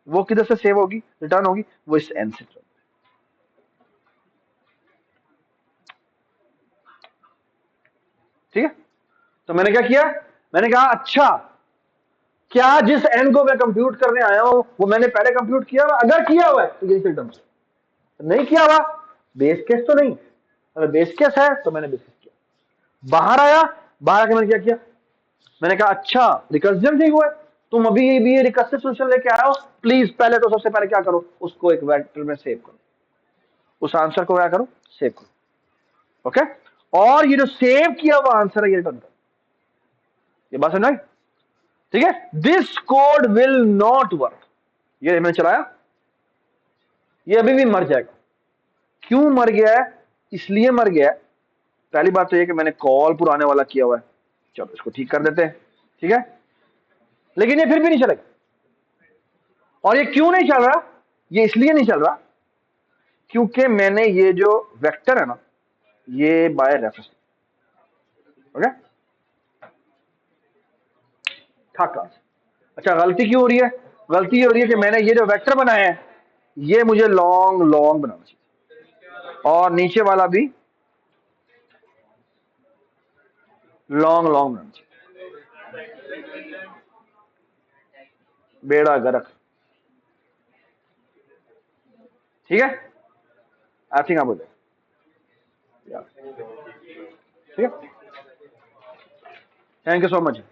वो किधर से सेव होगी, रिटर्न होगी, वो इस एन से. ठीक है, तो मैंने क्या किया, मैंने कहा अच्छा क्या जिस एन को मैं कंप्यूट करने आया हूं वो मैंने पहले कंप्यूट किया हुआ, अगर किया हुआ है तो यही सिस्टम, नहीं किया हुआ बेस केस तो नहीं, अगर बेस केस है तो मैंने बेस केस किया. बाहर आया, बाहर आके मैंने क्या किया, मैंने कहा अच्छा रिकर्जन ठीक हुआ है, तुम अभी भी ये रिकर्सिव सॉल्यूशन लेके आए हो, प्लीज पहले तो सबसे पहले क्या करो, उसको एक वेक्टर में सेव करो, उस आंसर को क्या करो, सेव करो. ओके, और ये जो सेव किया हुआ आंसर है ये रिटर्न करो. ये बात समझ आई. ठीक है, this code will not work. ये मैंने चलाया, ये अभी भी मर जाएगा. क्यों मर गया है, इसलिए मर गया है, पहली बात तो ये कि मैंने कॉल पुराने वाला किया हुआ है. चलो इसको ठीक कर देते हैं. ठीक है, लेकिन ये फिर भी नहीं चलेगा. और ये क्यों नहीं चल रहा, ये इसलिए नहीं चल रहा क्योंकि मैंने ये जो वेक्टर है ना, ये बाय रेफरेंस. ओके, ठाक. अच्छा, गलती क्यों हो रही है, गलती ये हो रही है कि मैंने ये जो वेक्टर बनाया है ये मुझे लॉन्ग लॉन्ग बनाना चाहिए, और नीचे वाला भी लॉन्ग लॉन्ग बनाना चाहिए. बेड़ा गर्क. ठीक है, आई थिंक आप बोले. ठीक है, थैंक यू सो मच.